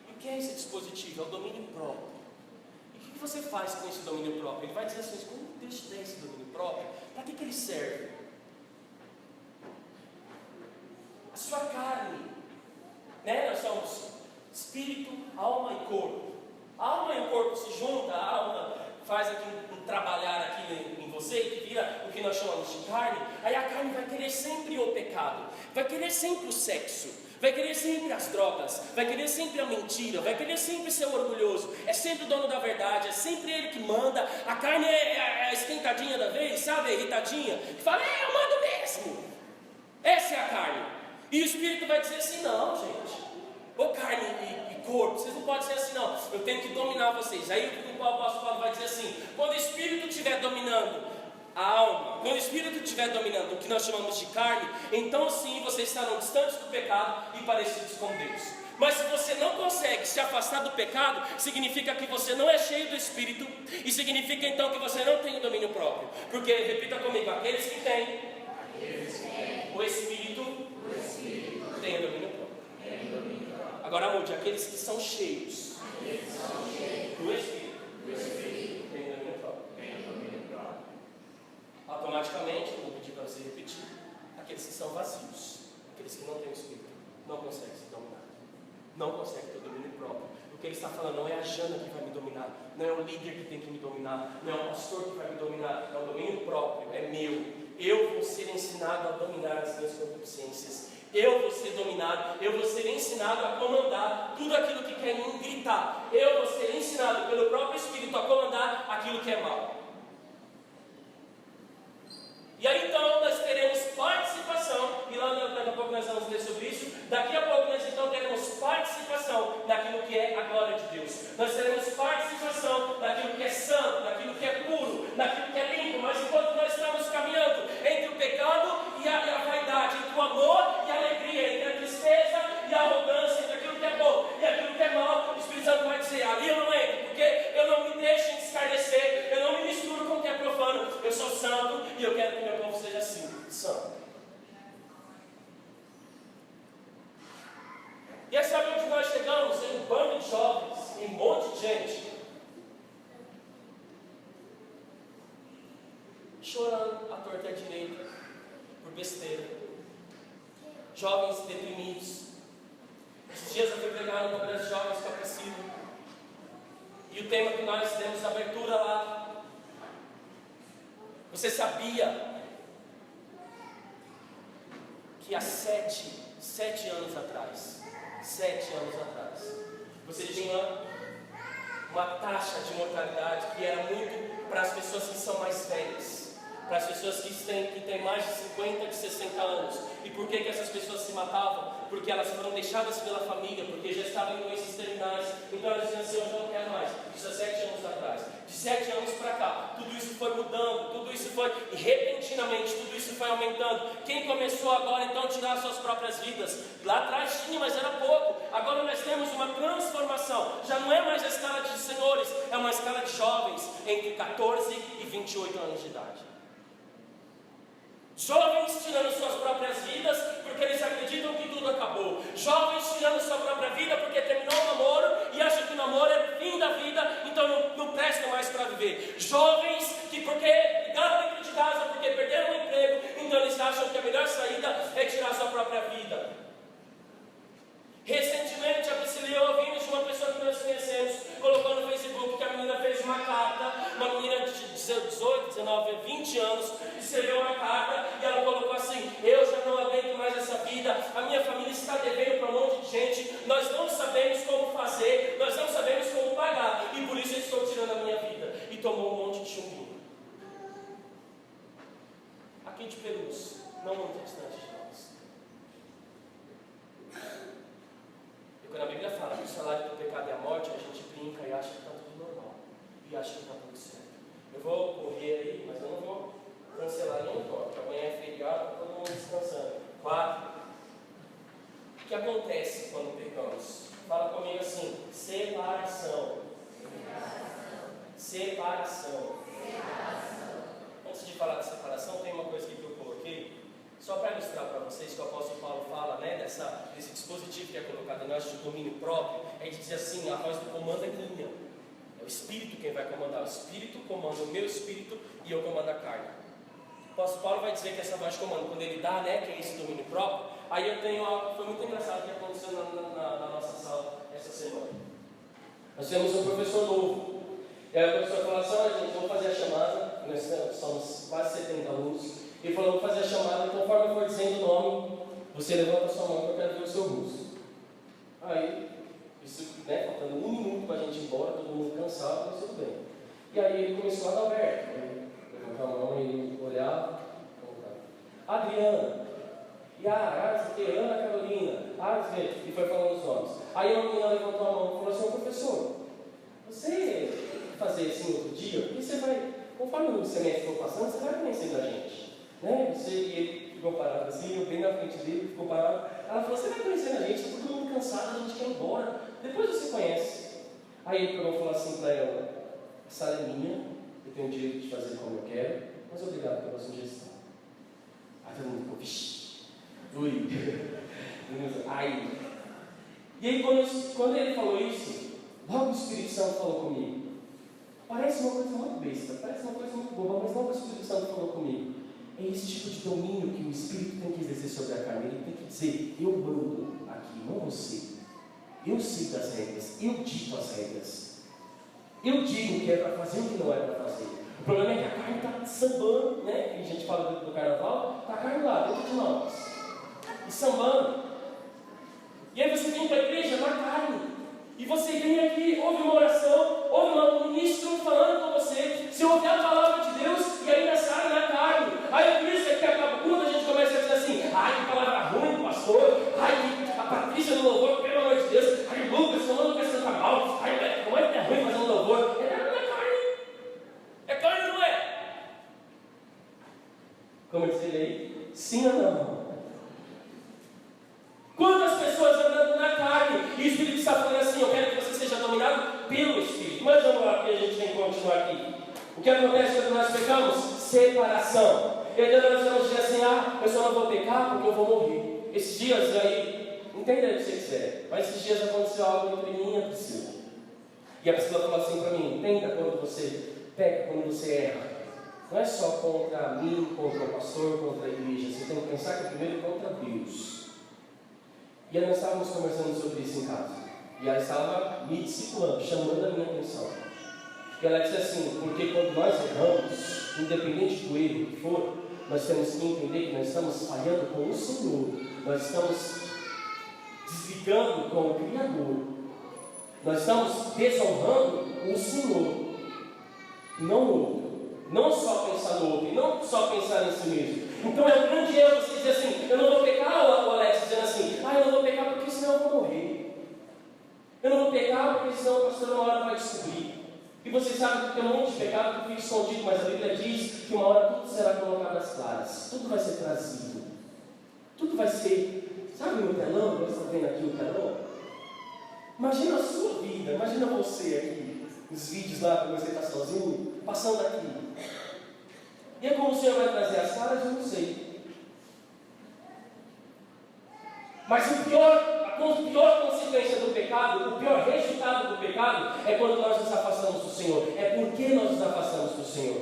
E o que é esse dispositivo? É o domínio próprio. E o que você faz com esse domínio próprio? Ele vai dizer assim: quando Deus te der esse domínio próprio, para que ele serve? A sua carne, né? Nós somos espírito, alma e corpo. A alma e o corpo se juntam, a alma faz aqui um trabalhar aqui em você, que vira o que nós chamamos de carne. Aí a carne vai querer sempre o pecado, vai querer sempre o sexo, vai querer sempre as drogas, vai querer sempre a mentira, vai querer sempre ser orgulhoso, é sempre o dono da verdade, é sempre ele que manda. A carne é a esquentadinha da vez, sabe, a irritadinha, que fala, eu mando mesmo. Essa é a carne. E o Espírito vai dizer assim, não gente, ô carne e corpo, vocês não podem ser assim não, eu tenho que dominar vocês. Aí o apóstolo Paulo vai dizer assim, quando o Espírito estiver dominando a alma, quando o Espírito estiver dominando o que nós chamamos de carne, então sim vocês estarão distantes do pecado e parecidos com Deus. Mas se você não consegue se afastar do pecado, significa que você não é cheio do Espírito, e significa então que você não tem o domínio próprio. Porque, repita comigo, aqueles que têm o Espírito têm o domínio próprio. Agora mude, aqueles que são cheios do Espírito têm o domínio próprio. Automaticamente, eu vou pedir para você repetir, aqueles que são vazios, aqueles que não têm o Espírito, não conseguem se dominar, não conseguem ter o domínio próprio. O que ele está falando não é a Jana que vai me dominar, não é o líder que tem que me dominar, não é o pastor que vai me dominar, é o domínio próprio, é meu. Eu vou ser ensinado a dominar as minhas concupiscências, eu vou ser dominado, eu vou ser ensinado a comandar tudo aquilo que quer me gritar, eu vou ser ensinado pelo próprio Espírito a comandar aquilo que é mal. E aí então nós teremos participação, e lá daqui a pouco nós vamos ler sobre isso. Daqui a pouco nós então teremos participação naquilo que é a glória de Deus. Nós teremos participação naquilo que é santo, naquilo que é puro, naquilo que é limpo. Mas enquanto nós estamos caminhando entre o pecado e a vaidade, entre o amor e a alegria, entre a tristeza e a arrogância, entre aquilo que é bom e aquilo que é mal, o Espírito Santo vai dizer, ali eu não entro, porque eu não me deixo escarnecer, eu não me misturo com o que é profano, eu sou santo e eu quero que meu povo seja assim, santo. E aí sabe onde nós chegamos? Em um bando de jovens, em um monte de gente, chorando à torta e à direita, por besteira, jovens deprimidos. Esses dias eu fui pregar no Congresso de Jovens Capricino, e o tema que nós demos na abertura lá, você sabia que há 7 anos atrás, você tinha uma taxa de mortalidade que era muito para as pessoas que são mais velhas, para as pessoas que têm mais de 50, de 60 anos. E por que essas pessoas se matavam? Porque elas foram deixadas pela família, porque já estavam em doenças terminais. Então elas diziam assim, eu já não quero mais. Isso há 7 anos atrás. De 7 anos para cá, tudo isso foi mudando, tudo isso foi, e repentinamente, tudo isso foi aumentando. Quem começou agora então a tirar suas próprias vidas? Lá atrás tinha, mas era pouco. Agora nós temos uma transformação. Já não é mais a escala de senhores, é uma escala de jovens entre 14 e 28 anos de idade. Jovens tirando suas próprias vidas porque eles acreditam que tudo acabou. Jovens tirando sua própria vida porque terminou o namoro e acham que o namoro é o fim da vida, então não prestam mais para viver. Jovens que porque brigaram dentro de casa, porque perderam o emprego, então eles acham que a melhor saída é tirar sua própria vida. Recentemente a Priscila e eu ouvimos de uma pessoa que nós conhecemos, colocou no Facebook que a menina fez uma carta, uma menina de 18, 19, 20 anos, escreveu uma carta e ela colocou assim, eu já não aguento mais essa vida, a minha família está devendo para um monte de gente, nós não sabemos como fazer, nós não sabemos como pagar, e por isso eu estou tirando a minha vida. E tomou um monte de chumbinho. Aqui de Perus, não muito distante de nós. e acha que está tudo certo. Eu vou correr aí, mas eu não vou cancelar nenhum toque. Amanhã é feriado, todo mundo descansando. 4. O que acontece quando pecamos? Fala comigo assim: separação. Separação. Antes de falar de separação, tem uma coisa aqui que eu coloquei, só para ilustrar para vocês que o apóstolo Paulo fala, né, desse dispositivo que é colocado em nós de domínio próprio. É de dizer assim: a voz do comando é minha. É o Espírito quem vai comandar. O Espírito comanda o meu espírito e eu comando a carne. O apóstolo Paulo vai dizer que essa voz de comando, quando ele dá, né, que é esse domínio próprio. Aí eu tenho algo, foi muito engraçado que aconteceu na nossa sala essa semana. Nós temos um professor novo. E aí o professor falou assim: gente, vamos fazer a chamada. Nós somos quase 70 alunos. Ele falou: vamos fazer a chamada, e conforme eu for dizendo o nome, você levanta a sua mão que eu quero ver o seu rosto. Aí, isso, né, faltando 1 minuto para a gente ir embora, todo mundo cansado, mas tudo bem. E aí ele começou a dar aberto. Ele levantou a mão e olhava. Adriana. Yara, Ana Carolina, e foi falando os nomes. Aí uma menina levantou a mão e falou assim: professor, você fazer assim outro dia, porque você vai, conforme o semestre for passando, você vai conhecendo a gente, né? E ele ficou parado assim, eu bem na frente dele, ficou parado. Ela falou: você vai conhecendo a gente, está todo mundo cansado, a gente quer ir embora, depois você conhece. Aí ele pegou e falou assim para ela: a sala é minha, eu tenho o direito de fazer como eu quero, mas obrigado pela sugestão. Aí todo mundo ficou: vixi. Ui. Ai. E aí quando ele falou isso, logo o Espírito Santo falou comigo. Parece uma coisa muito besta, parece uma coisa muito boba, mas logo o Espírito Santo falou comigo. É esse tipo de domínio que o Espírito tem que exercer sobre a carne. Ele tem que dizer: eu mando aqui, não você. Eu cito as regras, eu dito as regras. Eu digo o que é para fazer e o que não é para fazer. O problema é que a carne está sambando, né? A gente fala do carnaval, está a carne lá dentro de nós. E sambando. E aí você vem para a igreja na carne. E você vem aqui, ouve uma oração, ouve um ministro falando com você. Você ouve a palavra de Deus e ainda sai na carne. Aí por isso é que acaba quando a gente começa a dizer assim: ai, que palavra ruim do pastor. Ai, a Patrícia no louvor, pelo amor de Deus. Ai, Lucas, falando que você está mal. Ai, como é que é ruim fazendo louvor? É carne. É carne ou não é? Como eu disse aí, sim ou não? Quantas pessoas andando na carne e o Espírito está falando assim: eu quero que você seja dominado pelo Espírito. Mas vamos lá, porque a gente tem que continuar aqui. O que acontece quando nós pecamos? Separação. E aí nós vamos dizer assim: eu só não vou pecar porque eu vou morrer. Esses dias aí, entenda o que você quiser, mas esses dias aconteceu algo entre mim e a Priscila. E a Priscila falou assim para mim: entenda, quando você peca, quando você erra, não é só contra mim, contra o pastor, contra a igreja. Você tem que pensar que primeiro é contra Deus. E aí nós estávamos conversando sobre isso em casa. E ela estava me discipulando, chamando a minha atenção. E ela disse assim: porque quando nós erramos, independente do erro que for, nós temos que entender que nós estamos falhando com o Senhor. Nós estamos desligando com o Criador. Nós estamos desonrando o Senhor, não o outro. Não só pensar no outro, e não só pensar em si mesmo. Então é um grande erro você dizer assim: eu não vou pecar, o Alex dizendo assim: eu não vou pecar porque senão eu vou morrer. Eu não vou pecar porque senão o pastor uma hora vai descobrir. E você sabe que tem um monte de pecado que fica escondido, mas a Bíblia diz que uma hora tudo será colocado às claras. Tudo vai ser trazido. Tudo vai ser, sabe o telão? Nós estamos vendo aqui o telão? Imagina a sua vida, imagina você aqui, os vídeos lá quando você está sozinho, passando aqui. E é como o Senhor vai trazer as claras, eu não sei. Mas a pior consequência do pecado, o pior resultado do pecado, é quando nós nos afastamos do Senhor. É porque nós nos afastamos do Senhor.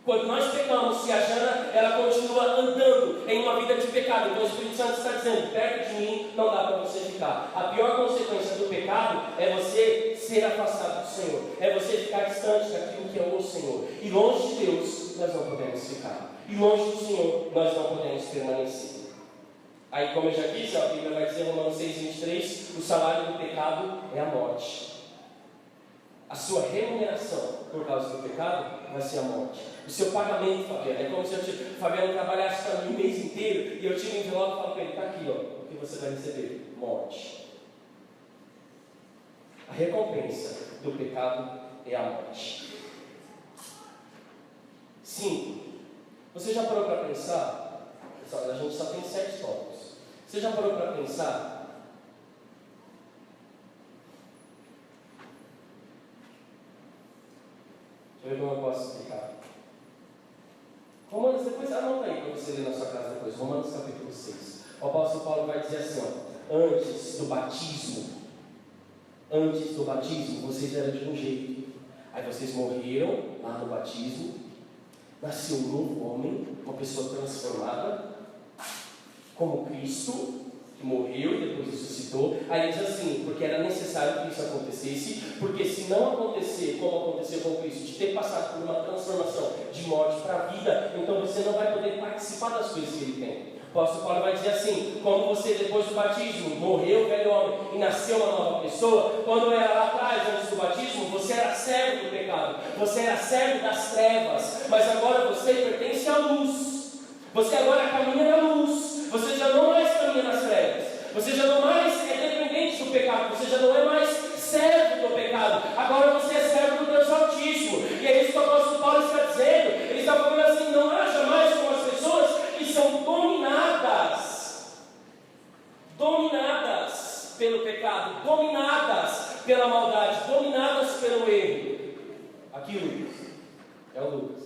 Quando nós pecamos, se a Jana, ela continua andando em uma vida de pecado, então o Espírito Santo está dizendo: perto de mim não dá para você ficar. A pior consequência do pecado é você ser afastado do Senhor, é você ficar distante daquilo que é o Senhor. E longe de Deus nós não podemos ficar, e longe do Senhor nós não podemos permanecer. Aí, como eu já disse, a Bíblia vai dizer em Romanos 6,23: o salário do pecado é a morte. A sua remuneração por causa do pecado vai ser a morte. O seu pagamento, Fabiano, é como se o Fabiano trabalhasse para mim o mês inteiro e eu tiro o envelope e falo para ele: está aqui, ó, o que você vai receber: morte. A recompensa do pecado é a morte. 5. Você já parou para pensar? Pessoal, a gente só tem 7 tópicos. Você já parou para pensar? Deixa eu ver como eu posso explicar. Romanos, depois anota aí para você ler na sua casa depois. Romanos capítulo 6. O apóstolo Paulo vai dizer assim, ó, antes do batismo, vocês eram de um jeito. Aí vocês morreram lá no batismo, nasceu um novo homem, uma pessoa transformada, como Cristo, que morreu e depois ressuscitou. Aí diz assim, porque era necessário que isso acontecesse, porque se não acontecer como aconteceu com Cristo, de ter passado por uma transformação de morte para a vida, então você não vai poder participar das coisas que ele tem. O apóstolo Paulo vai dizer assim, como você depois do batismo morreu o velho homem e nasceu uma nova pessoa, quando era lá atrás, antes do batismo, você era servo do pecado, você era servo das trevas, mas agora você pertence à luz, você agora caminha na luz, você já não mais caminha nas trevas, você já não mais é dependente do pecado, você já não é mais servo do pecado, agora você é servo do Deus Altíssimo. E é isso que o apóstolo Paulo está dizendo. Ele está falando assim, não haja mais como as pessoas que são dominadas pelo pecado, dominadas pela maldade, dominadas pelo erro. Aqui, Lucas, é o Lucas.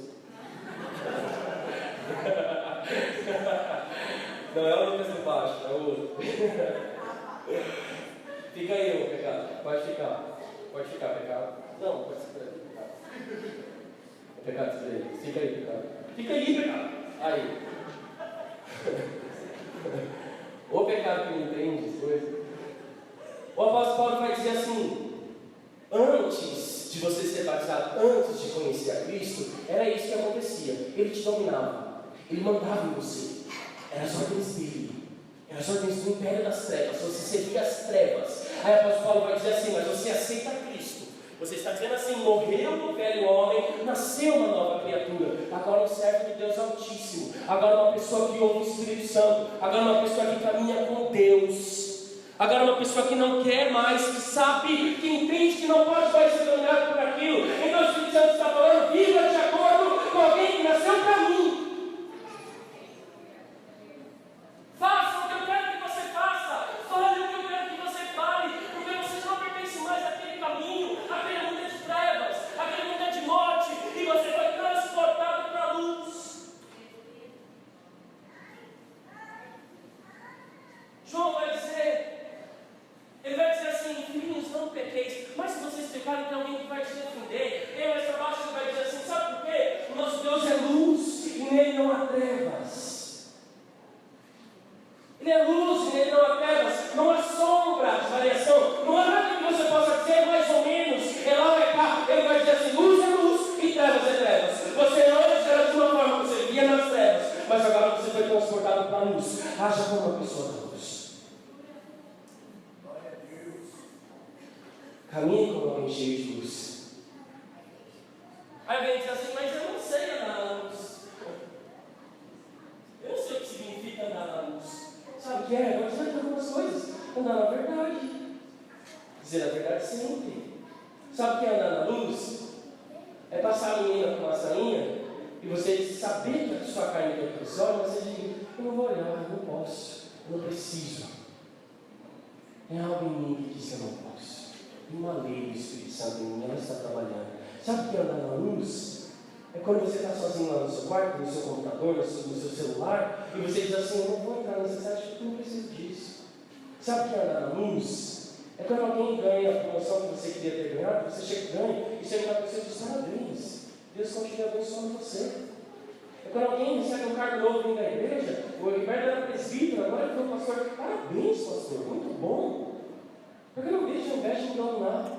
Não é o Lucas de baixo, é o outro. Fica aí, ô pecado. Pode ficar, pecado. Não, pode ser pecado. É pecado, fica aí, pecado. Fica aí, pecado. Aí. O pecado que não entende as coisas. O apóstolo Paulo vai dizer assim: antes de você ser batizado, antes de conhecer a Cristo, era isso que acontecia. Ele te dominava, ele mandava em você. Eram as ordens dele, eram as ordens do império das trevas. Você servia as trevas. Aí o apóstolo Paulo vai dizer assim: mas você aceita Cristo. Você está dizendo assim, morreu o velho homem, nasceu uma nova criatura, agora um servo de Deus Altíssimo, agora uma pessoa que ouve o Espírito Santo, agora uma pessoa que caminha com Deus, agora uma pessoa que não quer mais, que sabe, que entende que não pode mais ser dominado por aquilo. Então o Espírito Santo está falando, viva de acordo com alguém que nasceu para mim. Faça o que eu quero que você faça, fale o que eu quero que você fale, porque você não pertence mais àquele caminho, àquele mundo de trevas, àquele mundo de morte, e você foi transportado para a luz. João vai dizer, ele vai dizer assim, filhinhos, não pequeis, mas se vocês pecarem, tem alguém que vai te defender. Ele mais para baixo ele vai dizer assim, sabe por quê? O nosso Deus é luz e nele não há trevas. Ele é luz e nele não há trevas, não há sombra de variação, não há nada que você possa dizer mais ou menos, é lá ou é cá. Ele vai dizer assim, luz é luz e trevas é trevas. Você antes era de uma forma, você via nas trevas, mas agora você foi transportado para a luz. Haja como uma pessoa da luz. Caminhe como alguém cheio de luz. Aí alguém diz assim, mas eu não sei andar na luz. Eu não sei o que significa andar na luz. Sabe o que é? Agora você vai fazer algumas coisas. Andar na verdade. Dizer a verdade sempre. Sabe o que é andar na luz? É passar a menina com uma sainha e você saber que a sua carne tem aqueles olhos, mas você diz, eu não vou olhar, eu não posso, eu não preciso. É algo em mim que diz que eu não posso. Uma lei do Espírito Santo em mim, ela está trabalhando. Sabe o que é andar na luz? É quando você está sozinho lá no seu quarto, no seu computador, no seu celular, e você diz assim, eu não vou entrar nessa site porque eu não preciso disso. Sabe o que é andar na luz? É quando alguém ganha a promoção que você queria ter ganhado, você chega e ganha, e chega na pessoa e diz, parabéns, Deus continua abençoando você. É quando alguém recebe um cargo novo vindo da igreja, o Heriberto era presbítero, agora ele foi pastor, parabéns pastor, muito bom. Porque eu não deixo a inveja me dominar.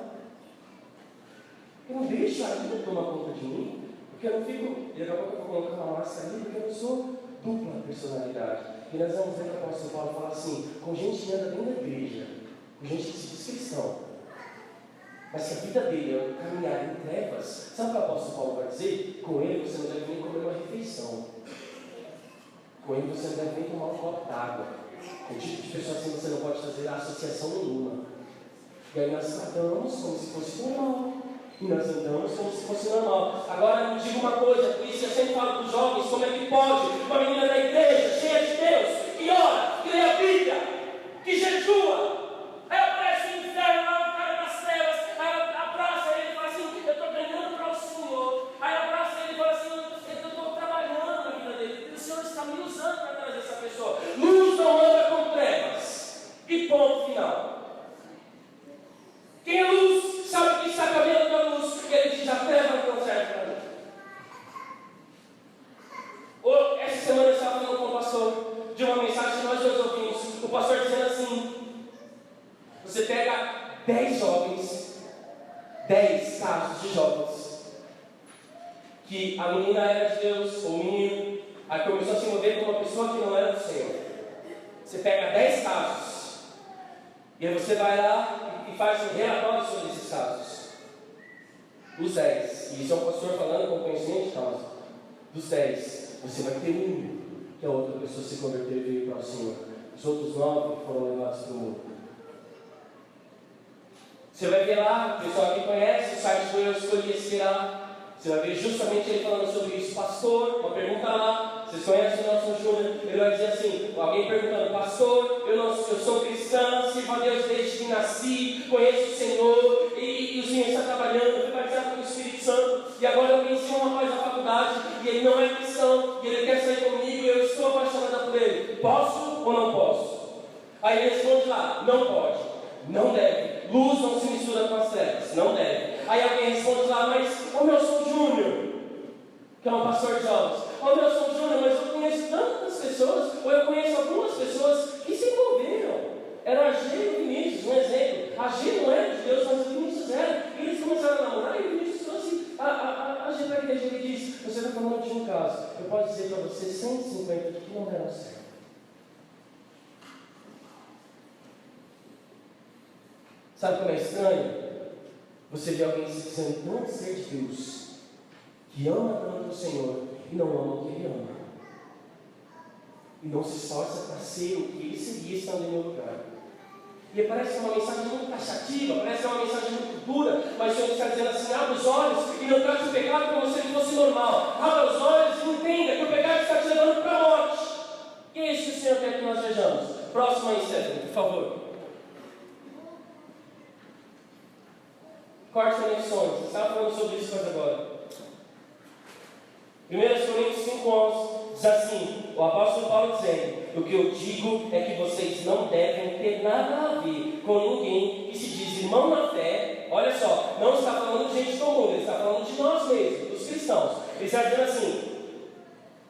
Eu não deixo a vida tomar conta de mim. Porque eu não fico, e daqui a pouco eu vou colocar uma máscara ali, porque eu não sou dupla personalidade. E nós vamos ver que o apóstolo Paulo fala assim, com gente que anda dentro da igreja, com gente que se diz cristão, mas que a vida dele é caminhar em trevas. Sabe o que o apóstolo Paulo vai dizer? Com ele você não deve nem comer uma refeição. Com ele você não deve nem tomar um copo d'água. É o tipo de pessoa assim você não pode fazer associação nenhuma. E aí nós tratamos como se fosse normal. E nós andamos como se fosse normal. Agora me diga uma coisa, por isso eu sempre falo para os jovens, como é que pode uma menina da igreja, cheia de Deus, que ora, que lê a Bíblia, que jejua, aí aparece o inferno lá, o cara das trevas, aí abraça ele e fala assim, eu estou ganhando para o Senhor. Aí abraça ele e fala assim, eu estou trabalhando na vida dele, o Senhor está me usando para trazer essa pessoa. Luz não anda com trevas. E ponto final. Quem é luz sabe que está caminhando com a luz. Ele diz: a treva não serve para mim. Essa semana eu estava falando com o pastor de uma mensagem que nós dois ouvimos. O pastor dizendo assim: você pega 10 jovens, 10 casos de jovens, que a menina era de Deus, ou o menino, aí começou a se mover com uma pessoa que não era do Senhor. Você pega 10 casos, e aí você vai lá e faz um relatório sobre esses casos. Dos 10, e isso é um pastor falando com conhecimento de causa. Dos 10, você vai ter um que a outra pessoa se converteu e veio para o Senhor. Os outros 9 foram levados para o mundo. Você vai ver lá, o pessoal que conhece, o site que eu escolhi esse lá. Você vai ver justamente ele falando sobre isso. Pastor, uma pergunta lá. Vocês conhecem o Nelson Júnior? Ele vai dizer assim, alguém perguntando: pastor, eu sou cristão, sirvo a Deus desde que nasci, conheço o Senhor, e o Senhor está trabalhando, fui batizado pelo Espírito Santo, e agora eu conheci um rapaz na faculdade, e ele não é cristão, e ele quer sair comigo, e eu estou apaixonada por ele. Posso ou não posso? Aí ele responde lá: não pode, não deve, luz não se mistura com as trevas, não deve. Aí alguém responde lá: mas o Nelson Júnior, que é um pastor de jovens, ô Nelson Júnior, mas eu conheço tantas pessoas, ou eu conheço algumas pessoas que se envolveram. Era a G e o Vinícius, um exemplo. A G não era de Deus, mas o Vinícius era. Eles começaram a namorar e o Vinícius trouxe a G para a igreja. Ele diz: você está falando de um caso, eu posso dizer para você 150 que não deram certo. Sabe como é estranho? Você vê alguém se dizendo não ser de Deus, que ama tanto o Senhor e não ama o que Ele ama, e não se esforça para ser o que Ele seria estando em meu lugar. E parece que é uma mensagem muito taxativa, parece que é uma mensagem muito dura, mas o Senhor está dizendo assim: abra os olhos e não trate o pecado como se ele fosse normal. Abra os olhos e entenda que o pecado está te levando para a morte. E é isso que o Senhor quer que nós vejamos. Próximo aí, Stephanie, por favor. Corte conexões. Você estava falando sobre isso quase agora. 1 Coríntios 5,11 diz assim, o apóstolo Paulo dizendo: o que eu digo é que vocês não devem ter nada a ver com ninguém que se diz irmão na fé. Olha só, não está falando de gente comum, ele está falando de nós mesmos, dos cristãos. Ele está dizendo assim: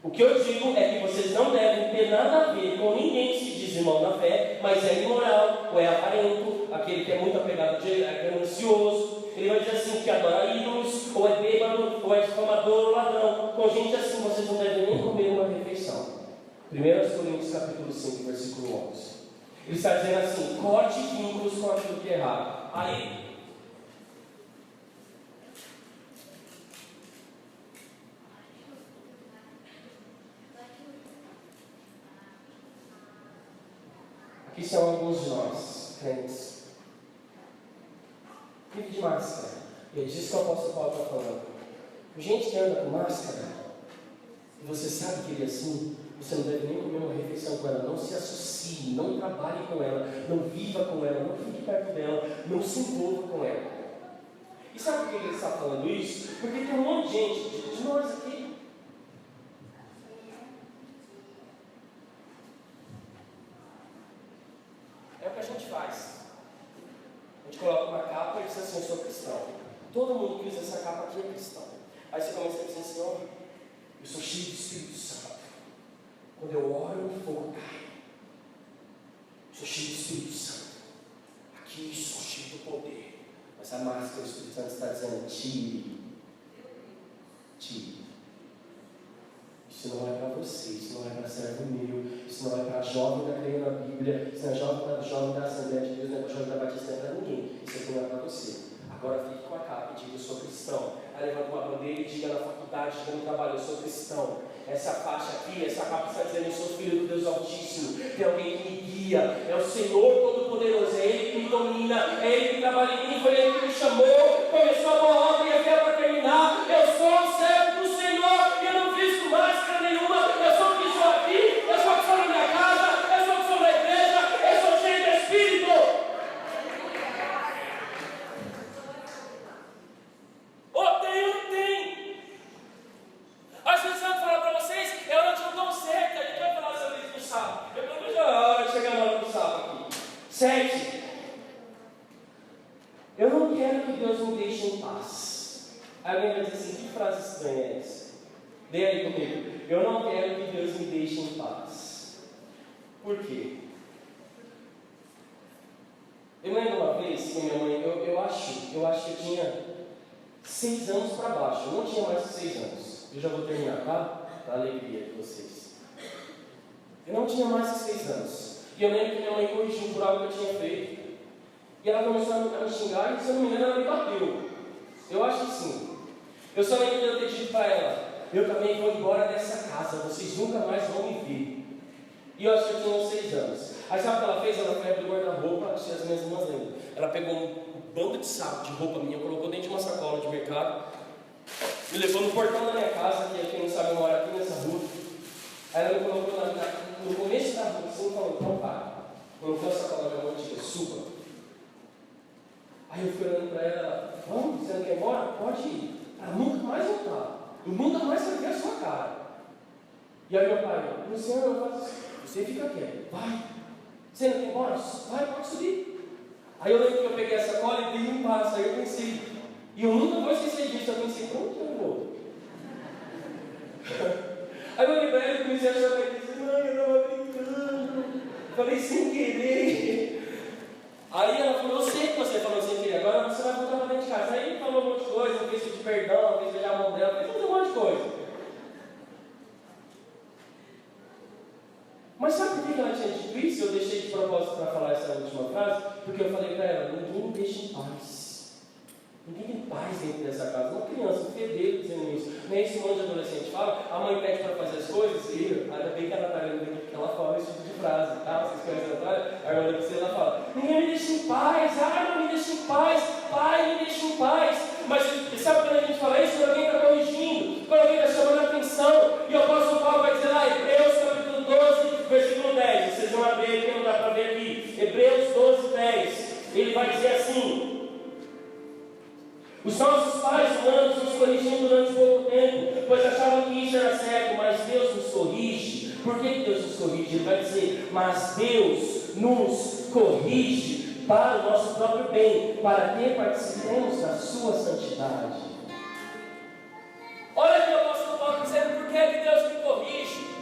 o que eu digo é que vocês não devem ter nada a ver com ninguém que se diz irmão na fé, mas é imoral, ou é avarento, aquele que é muito apegado, é ganancioso. Ele vai dizer assim, que adora ídolos, ou é bêbado, ou é difamador, ou ladrão. Com gente assim, vocês não devem nem comer uma refeição. 1 Coríntios capítulo 5, versículo 11. Ele está dizendo assim: corte vínculos com aquilo que é errado. Aí, aqui são alguns de nós, crentes. Vive de máscara. E é disso que o apóstolo Paulo está falando. Gente que anda com máscara, e você sabe que ele é assim, você não deve nem comer uma refeição com ela. Não se associe, não trabalhe com ela, não viva com ela, não fique perto dela, não se envolva com ela. E sabe por que ele está falando isso? Porque tem um monte de gente, de nós aqui, é o que a gente faz. A gente coloca uma capa e diz assim: eu sou cristão. Todo mundo que usa essa capa aqui é cristão. Aí você começa a dizer assim: ó, eu sou cheio do Espírito Santo. Quando eu oro, o fogo cai. Eu sou cheio do Espírito Santo. Aqui eu sou cheio do poder. Mas a máscara do Espírito Santo está dizendo: tire. Tire. Isso não é para você, isso não é para servo meu, isso não é para jovem da creio na Bíblia, isso não é jovem da Assembleia de Deus, não é para jovem da Batista, não é para ninguém. Isso aqui não é para você. Agora fique com a capa e diga: eu sou cristão. Aí levanta uma bandeira e diga na faculdade, diga no trabalho: eu sou cristão. Essa faixa aqui, essa capa está dizendo: eu sou filho do Deus Altíssimo. Tem alguém que me guia, é o Senhor Todo-Poderoso Todo-Poderoso, é Ele que me domina, é Ele que trabalha em mim, foi Ele que me chamou, começou a boa obra e até para terminar. Eu sou o servo do Senhor, e eu não visto máscara nenhuma, eu sou o que sou aqui, eu sou o que sou na minha casa, eu sou o que sou na igreja, eu sou cheio de Espírito. Ou tem ou não tem? Às vezes eu vou falar para vocês, eu não te dou certo, a gente vai falar sobre isso no sábado. Eu não vejo a hora de chegar na hora do sábado aqui. 7. Eu não quero que Deus me deixe em paz. Aí alguém vai dizer assim, que frase estranha é essa? Dê aí comigo. Eu não quero que Deus me deixe em paz. Por quê? Eu lembro uma vez que minha mãe, eu acho que eu tinha 6 anos para baixo. Eu não tinha mais que 6 anos. Eu já vou terminar, tá? Para a alegria de vocês. Eu não tinha mais que 6 anos. E eu lembro que minha mãe corrigiu por algo que eu tinha feito. E ela começou a me xingar e, se eu não me engano, ela me bateu. Eu acho que sim. Eu só lembro de eu ter dito para ela, eu também vou embora dessa casa, vocês nunca mais vão me ver. E eu acho que eu tinha uns 6 anos. Aí sabe o que ela fez? Ela foi abrir o guarda-roupa, acho que as minhas irmãs lembram. Ela pegou um bando de saco de roupa minha, colocou dentro de uma sacola de mercado, me levou no portão da minha casa, que quem não sabe eu moro aqui nessa rua. Aí ela me colocou no começo da rua, assim, e falou, então para. Colocou a sacola na mão e disse, suba. Aí eu fui olhando para ela, vamos, você não quer ir embora? Pode ir. Ela nunca mais voltar. Eu nunca mais quero ver a sua cara. E aí meu pai, Luciano, eu faço assim, você fica quieto, vai. Você não quer ir embora? Vai, pode subir. Aí eu lembro que eu peguei a sacola e dei um passo, aí eu pensei, e eu nunca vou esquecer disso, eu pensei, para onde eu vou? Aí eu olhei para ela e comecei a chorar e disse, mãe, eu estava brincando. Falei sem querer. Aí ela falou, eu sei que você falou sem querer, agora você vai voltar para dentro de casa. Aí falou um monte de coisa, fez de perdão, fez beijar a mão dela, fez um monte de coisa. Mas sabe por que ela tinha dito isso? Eu deixei de propósito para falar essa última frase, porque eu falei para ela, ninguém me deixa em paz. Ninguém tem paz dentro dessa casa. Uma criança, um fedeiro dizendo isso. Nem esse monte de adolescente fala, a mãe pede para fazer as coisas, e ainda bem que a Natália não vem aqui, porque ela fala esse tipo de frase, tá? Vocês conhecem a Natália? A irmã da Priscila fala, ninguém me deixa em paz, não me deixa em paz, pai, me deixa em paz. Mas sabe quando a gente fala isso? Quando alguém está corrigindo, quando alguém está chamando a atenção, e o apóstolo Paulo vai dizer lá, Hebreus capítulo 12, versículo 10, vocês vão abrir aqui, não dá para ver aqui, Hebreus 12, 10, ele vai dizer assim, os nossos pais humanos nos corrigiam durante pouco tempo, pois achavam que isso era certo, mas Deus nos corrige. Por que Deus nos corrige? Ele vai dizer, mas Deus nos corrige para o nosso próprio bem, para que participemos da sua santidade. Olha aqui o apóstolo Paulo dizendo, por que Deus me corrige?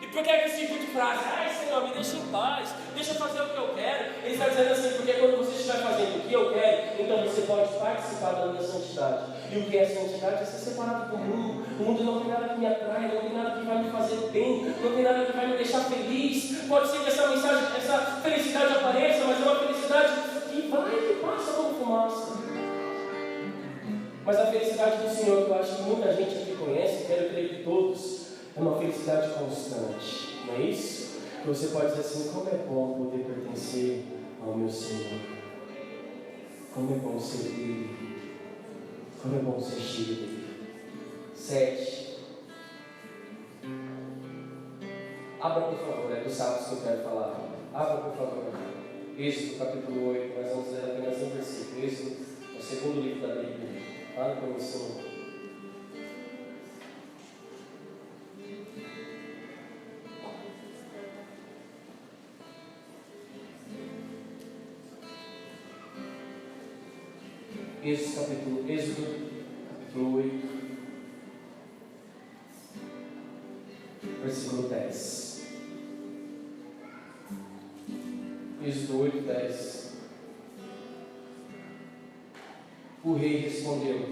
E por que esse tipo de frase? Ai Senhor, me deixa em paz, deixa eu fazer o que eu quero. Ele está dizendo assim, porque quando você estiver fazendo o que eu quero, então você pode participar da minha santidade. E o que é santidade é ser separado do mundo. O mundo não tem nada que me atrai, não tem nada que vai me fazer bem, não tem nada que vai me deixar feliz. Pode ser que essa mensagem, essa felicidade apareça, mas é uma felicidade que vai e passa como fumaça. Mas a felicidade do Senhor, que eu acho que muita gente aqui conhece, quero crer que todos, é uma felicidade constante, não é isso? Que você pode dizer assim, como é bom poder pertencer ao meu Senhor, como é bom ser dele, como é bom ser cheio dele. 7. Abra por favor, é dos sábados que eu quero falar. Abra por favor, Êxodo capítulo 8, nós vamos ler apenas um versículo. Êxodo é o segundo livro da Bíblia, lá no começo. Êxodo capítulo 8, versículo 10. Êxodo 8, 10. O rei respondeu.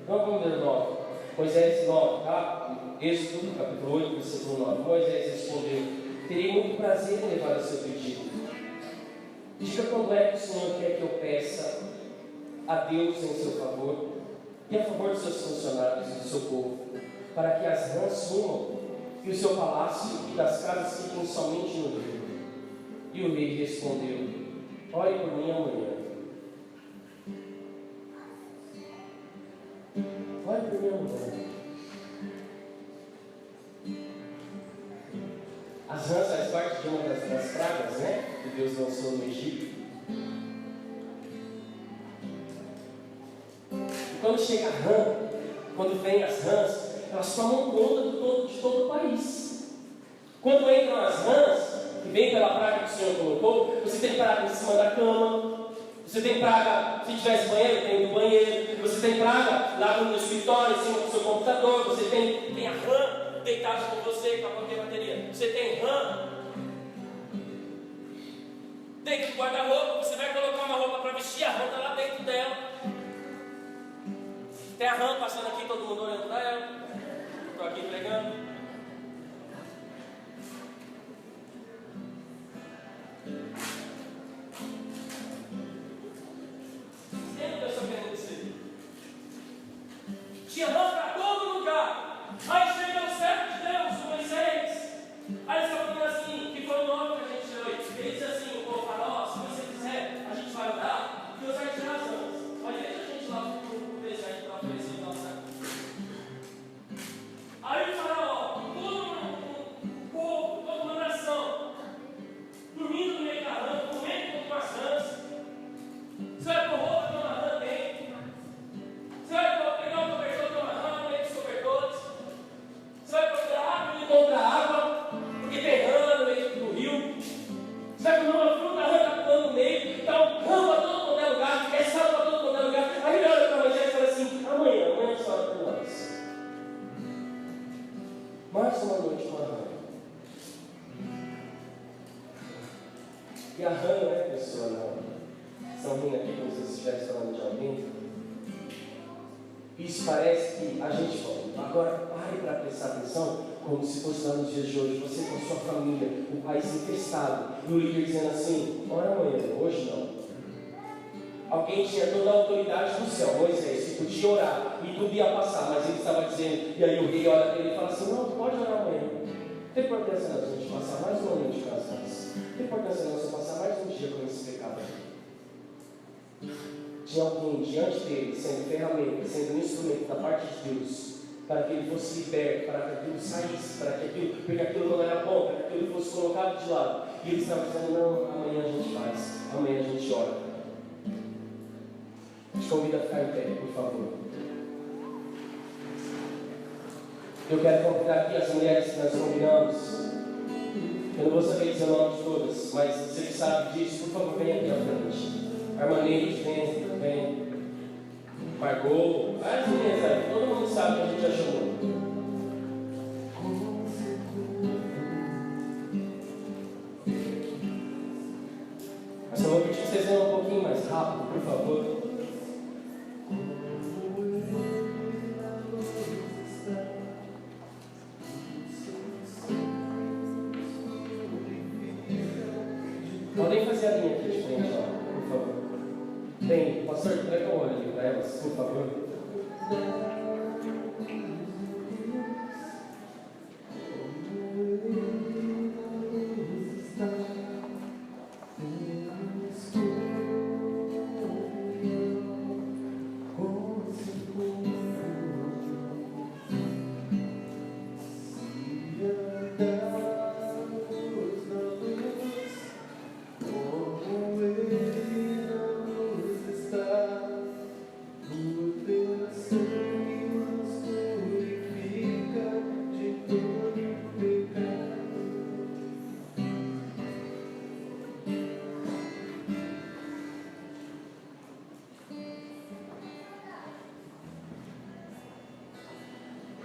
Não vamos ler 9. Moisés 9, tá? Êxodo capítulo 8, versículo 9. Moisés respondeu: terei muito prazer em levar o seu pedido. Diga quando é que o Senhor quer que eu peça a Deus em seu favor e a favor dos seus funcionários e do seu povo, para que as rãs sumam e o seu palácio e das casas fiquem somente no rio. E o rei respondeu: ore por mim amanhã. Ore por mim amanhã. As rãs faz parte de uma das pragas, né? Que Deus lançou no Egito. E quando chega a rã, quando vem as rãs, elas tomam conta de todo o país. Quando entram as rãs, que vem pela praga que o Senhor colocou, você tem praga em cima da cama, você tem praga, se tivesse banheiro, tem no banheiro, você tem praga lá no escritório, em cima do seu computador, você tem a rã deitado com você, com qualquer bateria. Você tem rã dentro do guarda-roupa, você vai colocar uma roupa para vestir, a rã está lá dentro dela. Tem a rã passando aqui, todo mundo olhando para ela. Estou aqui pregando. Entende o que eu estou querendo dizer? Tinha rã para todo lugar. Aí chega o servo de Deus, o Moisés. Aí eles estão falando assim, que foi o nome que a gente leu. Ele diz assim, o faraó, se você quiser, a gente vai orar, Deus vai tirar as rãs. Mas deixa a gente lá no deserto para oferecer o nosso sacrifício. Aí o faraó, todo um povo, toda uma nação, dormindo no meio da rã, comendo com as rãs. Você vai pôr roupa de uma rã dentro. Você vai pegar um cobertor de uma rã no meio dos cobertores. Você vai procurar água e encontrar água, porque tem rã no meio do rio. Você vai comer uma fruta, a rã está pulando no meio. Então, rã para todo mundo é lugar, é sal para todo mundo é lugar. Aí ele olha para Moisés e fala assim: amanhã só hora por nós. Mais uma noite com a rã. E a rã não é pessoa, não. Estão rindo aqui como se vocês estivessem falando de alguém. Isso parece que a gente fala. Agora pare para prestar atenção, como se fosse lá nos dias de hoje, você com a sua família, o país infestado, e o líder dizendo assim: ora amanhã, hoje não. Alguém tinha toda a autoridade do céu, Moisés, que podia orar e tudo ia passar, mas ele estava dizendo, e aí o rei olha para ele e fala assim: não, pode orar amanhã. Não tem importância não, se a gente passar mais uma noite com as mãos. Não tem importância não, se eu passar mais um dia com esse pecado. Tinha alguém diante dele, sendo ferramenta, sendo um instrumento da parte de Deus, para que ele fosse liberto, para que aquilo saísse, porque aquilo não era bom, para que aquilo fosse colocado de lado. E ele estava dizendo: não, amanhã a gente faz, amanhã a gente ora. Te convido a ficar em pé, por favor. Eu quero convidar aqui as mulheres que nós convidamos. Eu não vou saber dizer o nome de todas, mas você que sabe disso, por favor, venha aqui à frente. Armanete, vem. Margot, várias meninas aí, todo mundo sabe que a gente já chamou. Mas eu vou pedir que vocês venham um pouquinho mais rápido, por favor. Podem fazer a linha aqui de frente, ó, por favor. Bem, pastor, prega o olho ali para elas, por favor.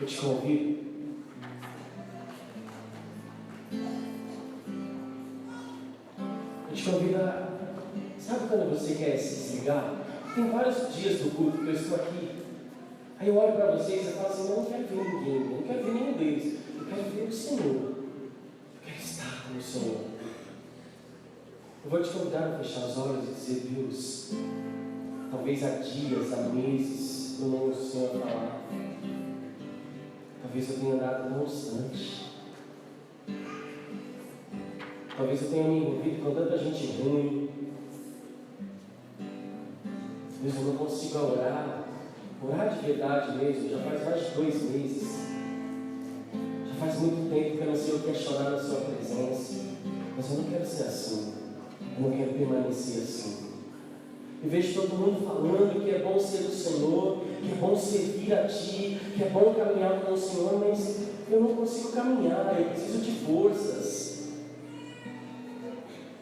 Eu te convido a... Sabe quando você quer se desligar? Tem vários dias do culto que eu estou aqui. Aí eu olho para vocês e falo assim: não quero ver ninguém, eu não quero ver nenhum deles. Eu quero ver o Senhor. Eu quero estar com o Senhor. Eu vou te convidar a fechar os olhos e dizer: Deus, talvez há dias, há meses, eu não ouço o Senhor falar. Talvez eu tenha andado tão distante. Talvez eu tenha me envolvido com tanta gente ruim. Deus, eu não consigo orar de verdade mesmo, já faz mais de 2 meses. Já faz muito tempo que eu não sei o que é chorar na sua presença. Mas eu não quero ser assim. Eu não quero permanecer assim. Eu vejo todo mundo falando que é bom ser do Senhor, que é bom servir a Ti, que é bom caminhar com o Senhor, mas eu não consigo caminhar, eu preciso de forças.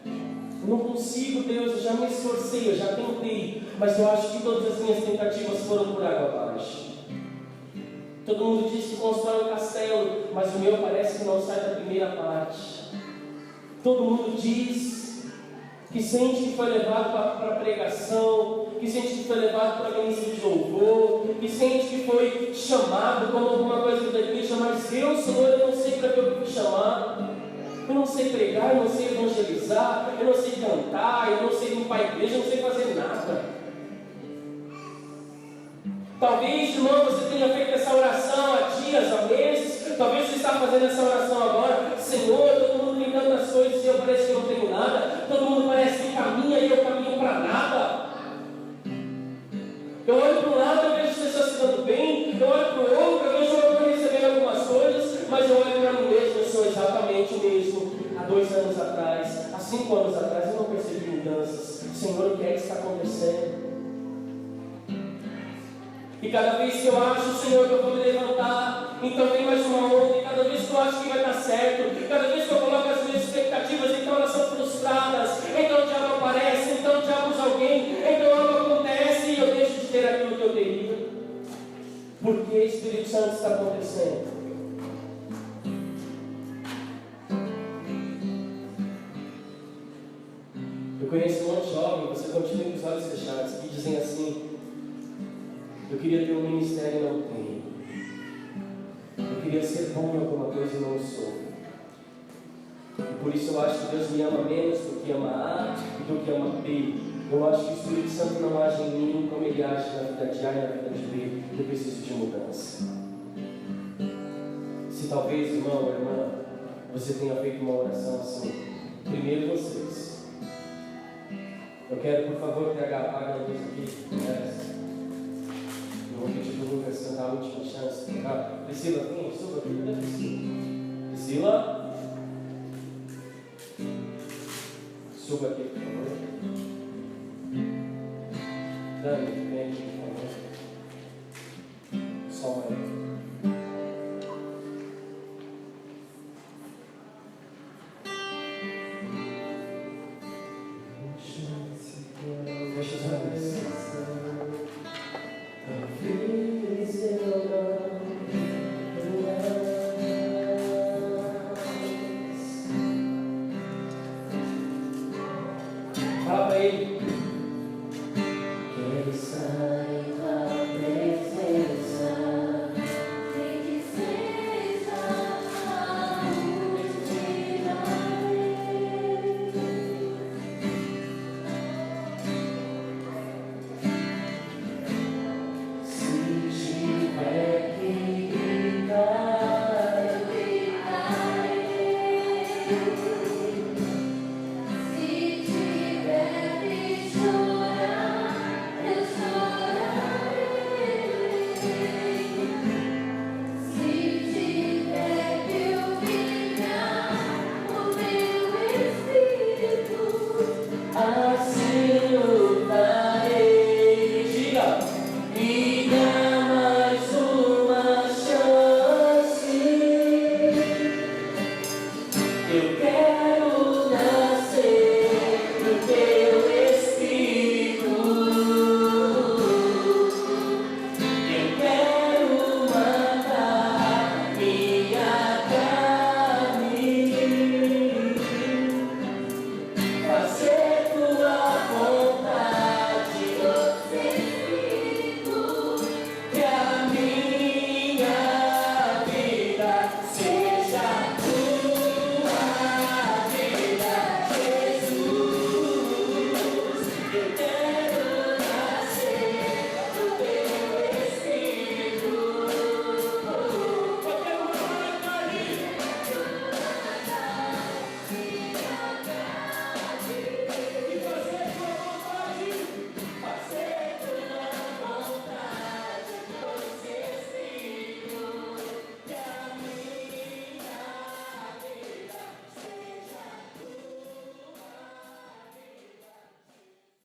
Eu não consigo, Deus, eu já me esforcei, eu já tentei, mas eu acho que todas as minhas tentativas foram por água abaixo. Todo mundo diz que constrói um castelo, mas o meu parece que não sai da primeira parte. Todo mundo diz que sente que foi levado para a pregação, que sente que foi levado para a ministra de louvor, que sente que foi chamado como alguma coisa da igreja, mas eu, Senhor, eu não sei para que eu fui chamado. Eu não sei pregar, eu não sei evangelizar, eu não sei cantar, eu não sei limpar a igreja, eu não sei fazer nada. Talvez, irmão, você tenha feito essa oração há dias, há meses, talvez você está fazendo essa oração agora. Senhor, todo mundo brincando nas coisas e eu parece que eu não tenho nada, todo mundo parece que caminha e eu caminho para nada. Eu olho para um lado, eu vejo as pessoas se dando bem, eu olho para o outro, eu vejo o outro recebendo algumas coisas, mas eu olho para mim mesmo, eu sou exatamente o mesmo. Há 2 anos atrás, há 5 anos atrás, eu não percebi mudanças. Senhor, o que é que está acontecendo? E cada vez que eu acho, Senhor, que eu vou me levantar, então vem mais uma onda. E cada vez que eu acho que vai dar certo, cada vez que eu coloco as minhas expectativas, então elas são frustradas, então o diabo aparece, então o diabo usa alguém, então algo acontece e eu deixo de ter aquilo que eu teria. Por que Espírito Santo está acontecendo? Eu conheço um monte de jovem, você continua com os olhos fechados, que dizem assim: eu queria ter um ministério e não tenho. Eu queria ser bom em alguma coisa e não sou. E por isso eu acho que Deus me ama menos do que ama A e do que ama B. Eu acho que o Espírito Santo não age em mim como ele age na vida de A e na vida de B. Eu preciso de mudança. Se talvez, irmão ou irmã, você tenha feito uma oração assim, primeiro vocês. Eu quero, por favor, que a apaga a luz aqui. Eu vou pedir para o Lucas cantar a última chance. Tá? Priscila, vem, suba aqui. Cadê a Priscila? Priscila? Suba aqui, por favor. Dani, vem aqui, por favor. Só aí. Deixa os olhos. Fala para ele. Quero sair da presença, nem que seja a última vez. Se tiver que gritar, eu gritarei.